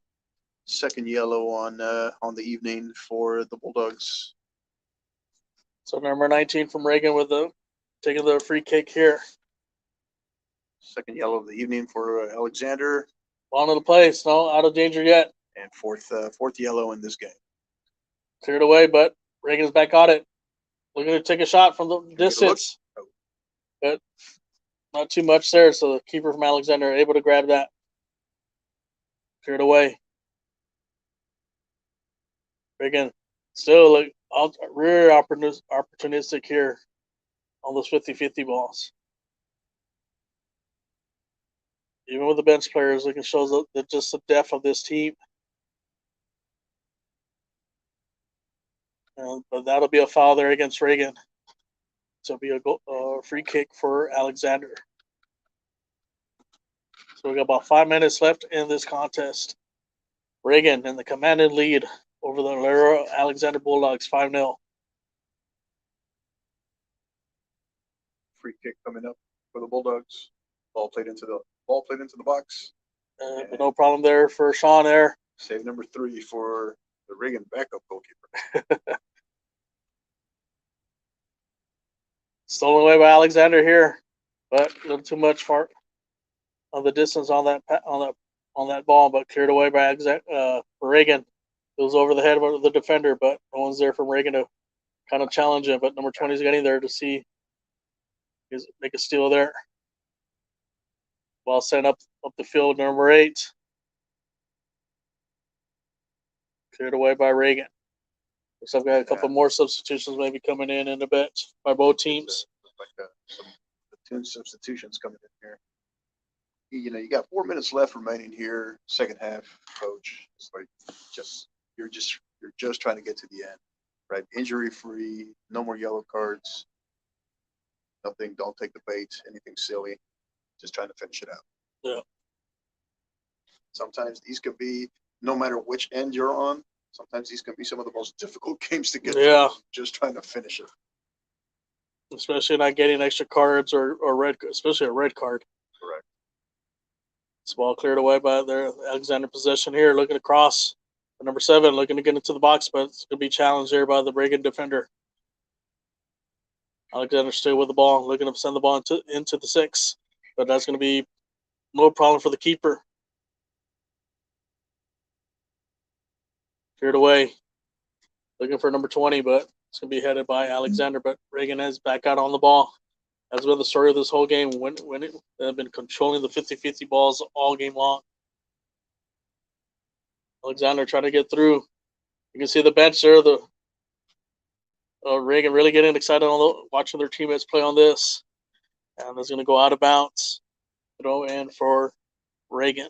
Second yellow on the evening for the Bulldogs. So number 19 from Reagan with taking the free kick here. Second yellow of the evening for Alexander. Ball into the place, no out of danger yet. And fourth yellow in this game. Cleared away, but Reagan's back on it. Looking to take a shot from the distance. But not too much there, so the keeper from Alexander able to grab that. Cleared away. Reagan still like rear opportunistic here on those 50-50 balls. Even with the bench players, it can show just the depth of this team. But that'll be a foul there against Reagan. So it'll be a free kick for Alexander. So we got about 5 minutes left in this contest. Reagan in the commanding lead over the Laredo Alexander Bulldogs, 5-0. Free kick coming up for the Bulldogs. Ball played into the box. But no problem there for Sean there. Save number 3 for the Reagan backup goalkeeper. Stolen away by Alexander here, but a little too much for the distance on that ball, but cleared away by Reagan. It was over the head of the defender, but no one's there from Reagan to kind of challenge him. But number 20 is getting there to see make a steal there. Ball sent up the field, number 8. Cleared away by Reagan. Looks like we got a couple more substitutions maybe coming in a bit by both teams. Like some platoon substitutions coming in here. You know, you got 4 minutes left remaining here, second half, coach. It's like you're just trying to get to the end, right? Injury free, no more yellow cards, nothing, don't take the bait, anything silly, just trying to finish it out. Yeah. Sometimes these could be, no matter which end you're on, sometimes these can be some of the most difficult games to get Yeah. through, just trying to finish it. Especially not getting extra cards or red, especially a red card. Correct. This ball cleared away by their Alexander possession here, looking across. Number 7 looking to get into the box, but it's going to be challenged here by the Reagan defender. Alexander still with the ball, looking to send the ball into the 6, but that's going to be no problem for the keeper. Cleared away, looking for number 20, but it's going to be headed by Alexander. But Reagan is back out on the ball. That's been the story of this whole game. They've been controlling the 50-50 balls all game long. Alexander trying to get through. You can see the bench there. The Reagan really getting excited on watching their teammates play on this. And it's going to go out of bounds. Throw in for Reagan.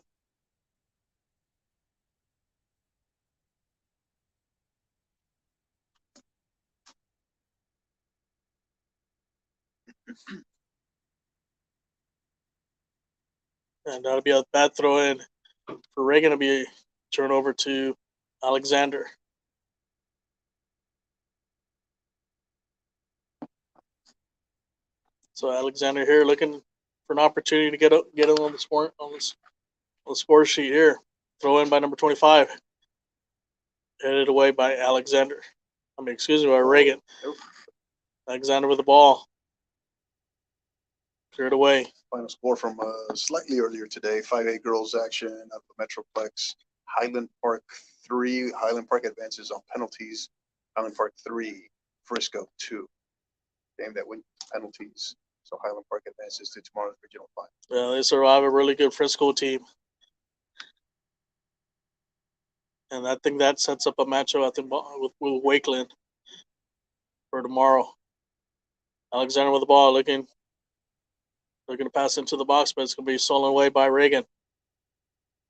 And that'll be a bad throw in for Reagan to be turned over to Alexander. So Alexander here looking for an opportunity to get him on the score sheet here. Throw in by number 25. Headed away by Alexander. By Reagan. Nope. Alexander with the ball. Cleared away. Final score from slightly earlier today, 5A girls action of the Metroplex. Highland Park 3. Highland Park advances on penalties. Highland Park 3. Frisco 2. Game that went penalties. So Highland Park advances to tomorrow's regional final. Yeah, they survive a really good Frisco team. And I think that sets up a matchup, I think, with Wakeland for tomorrow. Alexander with the ball, looking to pass into the box, but it's going to be stolen away by Reagan.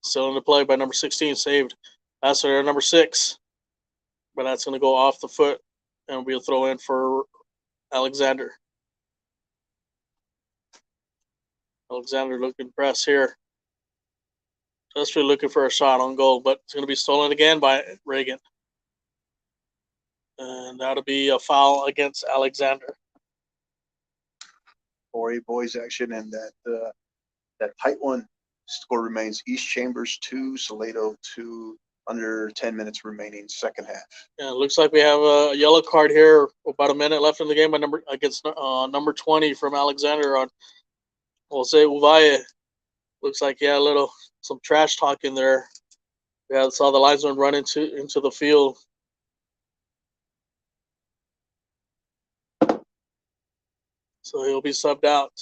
Still in the play by number 16, saved. Pass to number 6. But that's going to go off the foot and will be a throw in for Alexander. Alexander looking press here. Just really looking for a shot on goal, but it's going to be stolen again by Reagan. And that'll be a foul against Alexander. 4A boys action, and that tight one. Score remains East Chambers 2, Laredo 2, under 10 minutes remaining, second half. Yeah, it looks like we have a yellow card here. About a minute left in the game against number 20 from Alexander on Jose Uvalle. Looks like some trash talk in there. Yeah, saw the linesman run into the field. So he'll be subbed out.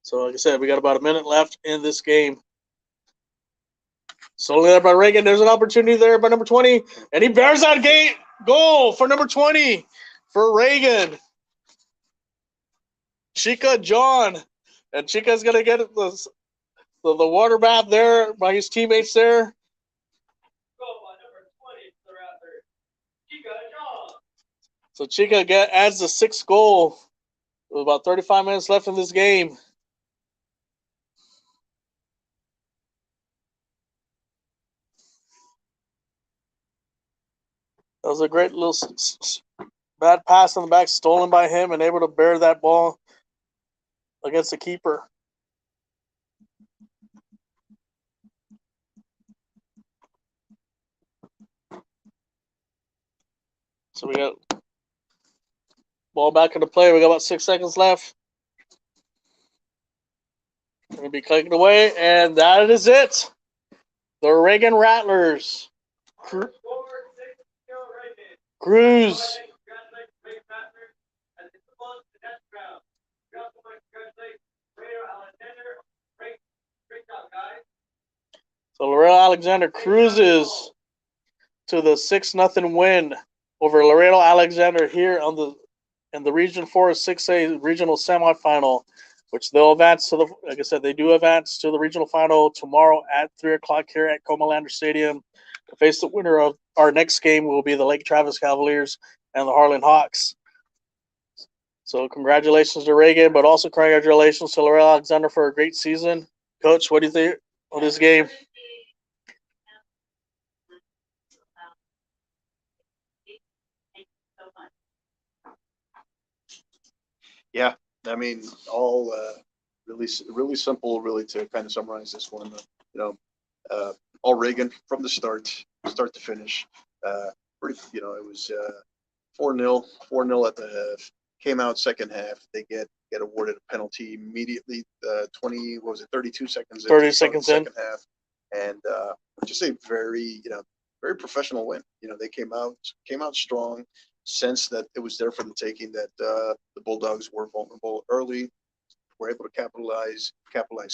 So like I said, we got about a minute left in this game. Stolen there by Reagan. There's an opportunity there by number 20. And he bears that gate. Goal for number 20 for Reagan. Chica John. And Chica's going to get the water bath there by his teammates there. Goal by number 20. They're out there. Chica John. So Chica adds the 6th goal. With about 35 minutes left in this game. That was a great little bad pass on the back, stolen by him, and able to bear that ball against the keeper. So we got ball back into play. We got about 6 seconds left. Going to be clicking away, and that is it. The Reagan Rattlers. Score Cruz. Congratulate Ray Fatner as they move on to the next round. We also want to congratulate Laredo Alexander. Great job, guys. So Laredo Alexander cruises to the 6-0 win over Laredo Alexander here on the Region 4 6A Regional Semifinal, which they'll advance to the, like I said, they do advance to the regional final tomorrow at 3 o'clock here at Comalander Stadium. To face the winner of our next game will be the Lake Travis Cavaliers and the Harlan Hawks. So congratulations to Reagan, but also congratulations to Laredo Alexander for a great season. Coach, what do you think of this game? Yeah, I mean, all really simple, really, to kind of summarize this one. You know, all Reagan from the start to finish. Pretty, it was 4-0 at the half. Came out second half. They get awarded a penalty immediately. 32 seconds. 30 seconds in. Second half, and just a very professional win. They came out strong. Sense that it was there for the taking. That the Bulldogs were vulnerable early. Were able to capitalize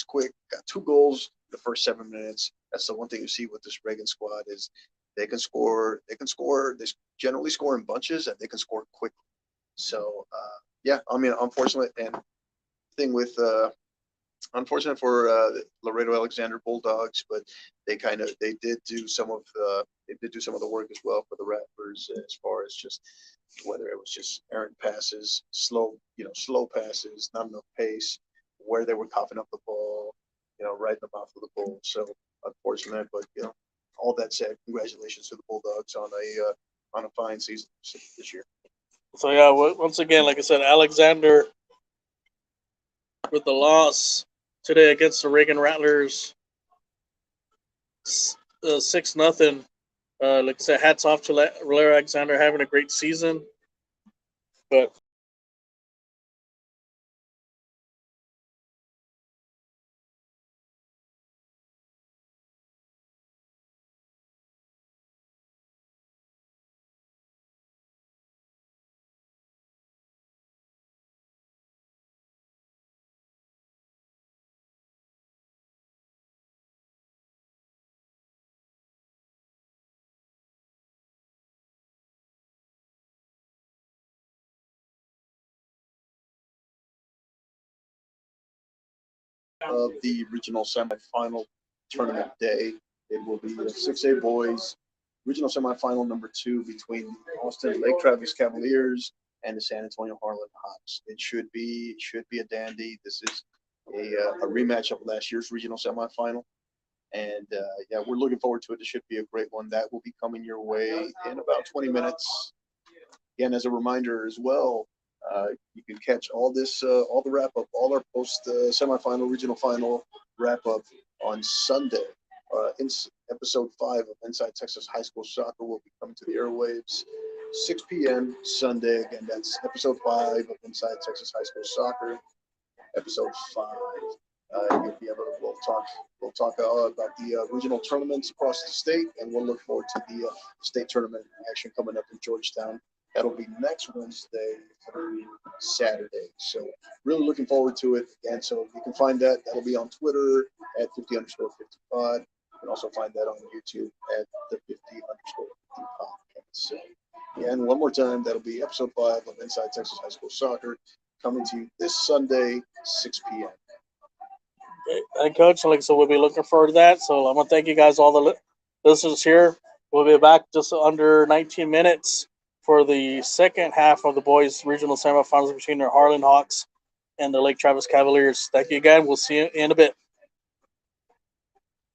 quick. Got 2 goals in the first 7 minutes. That's the one thing you see with this Reagan squad is they can score. They generally score in bunches, and they can score quickly. So yeah, I mean, unfortunate for Laredo Alexander Bulldogs, but they did do some of the work as well for the Rattlers, as far as just whether it was just errant passes, slow passes, not enough pace, where they were coughing up the ball, right in the mouth of the goal. So unfortunate, but all that said, congratulations to the Bulldogs on a fine season this year. So yeah, once again, like I said, Alexander with the loss today against the Reagan Rattlers, 6-0. Like I said, hats off to Laredo Alexander having a great season, but Of the regional semifinal tournament day. It will be the 6A boys regional semifinal number 2 between the Austin Lake Travis Cavaliers and the San Antonio Harlan Hawks. It should be a dandy. This is a rematch of last year's regional semifinal. And yeah, we're looking forward to it. It should be a great one. That will be coming your way in about 20 minutes. Again, as a reminder as well, you can catch all the wrap up, all our post semifinal, regional final wrap up on Sunday. In episode 5 of Inside Texas High School Soccer will be coming to the airwaves 6 p.m. Sunday. Again, that's episode 5 of Inside Texas High School Soccer. Episode 5. You'll be able to we'll talk about the regional tournaments across the state, and we'll look forward to the state tournament action coming up in Georgetown. That'll be next Wednesday through Saturday. So really looking forward to it. And so you can find that. That'll be on Twitter at 50_50pod. You can also find that on YouTube at the 50_50 podcast. So again, one more time, that'll be episode 5 of Inside Texas High School Soccer, coming to you this Sunday, 6 p.m. and Coach, like so, we'll be looking forward to that. So I'm gonna thank you guys, all the listeners here. We'll be back just under 19 minutes for the second half of the boys' regional semifinals between the Harlan Hawks and the Lake Travis Cavaliers. Thank you again. We'll see you in a bit.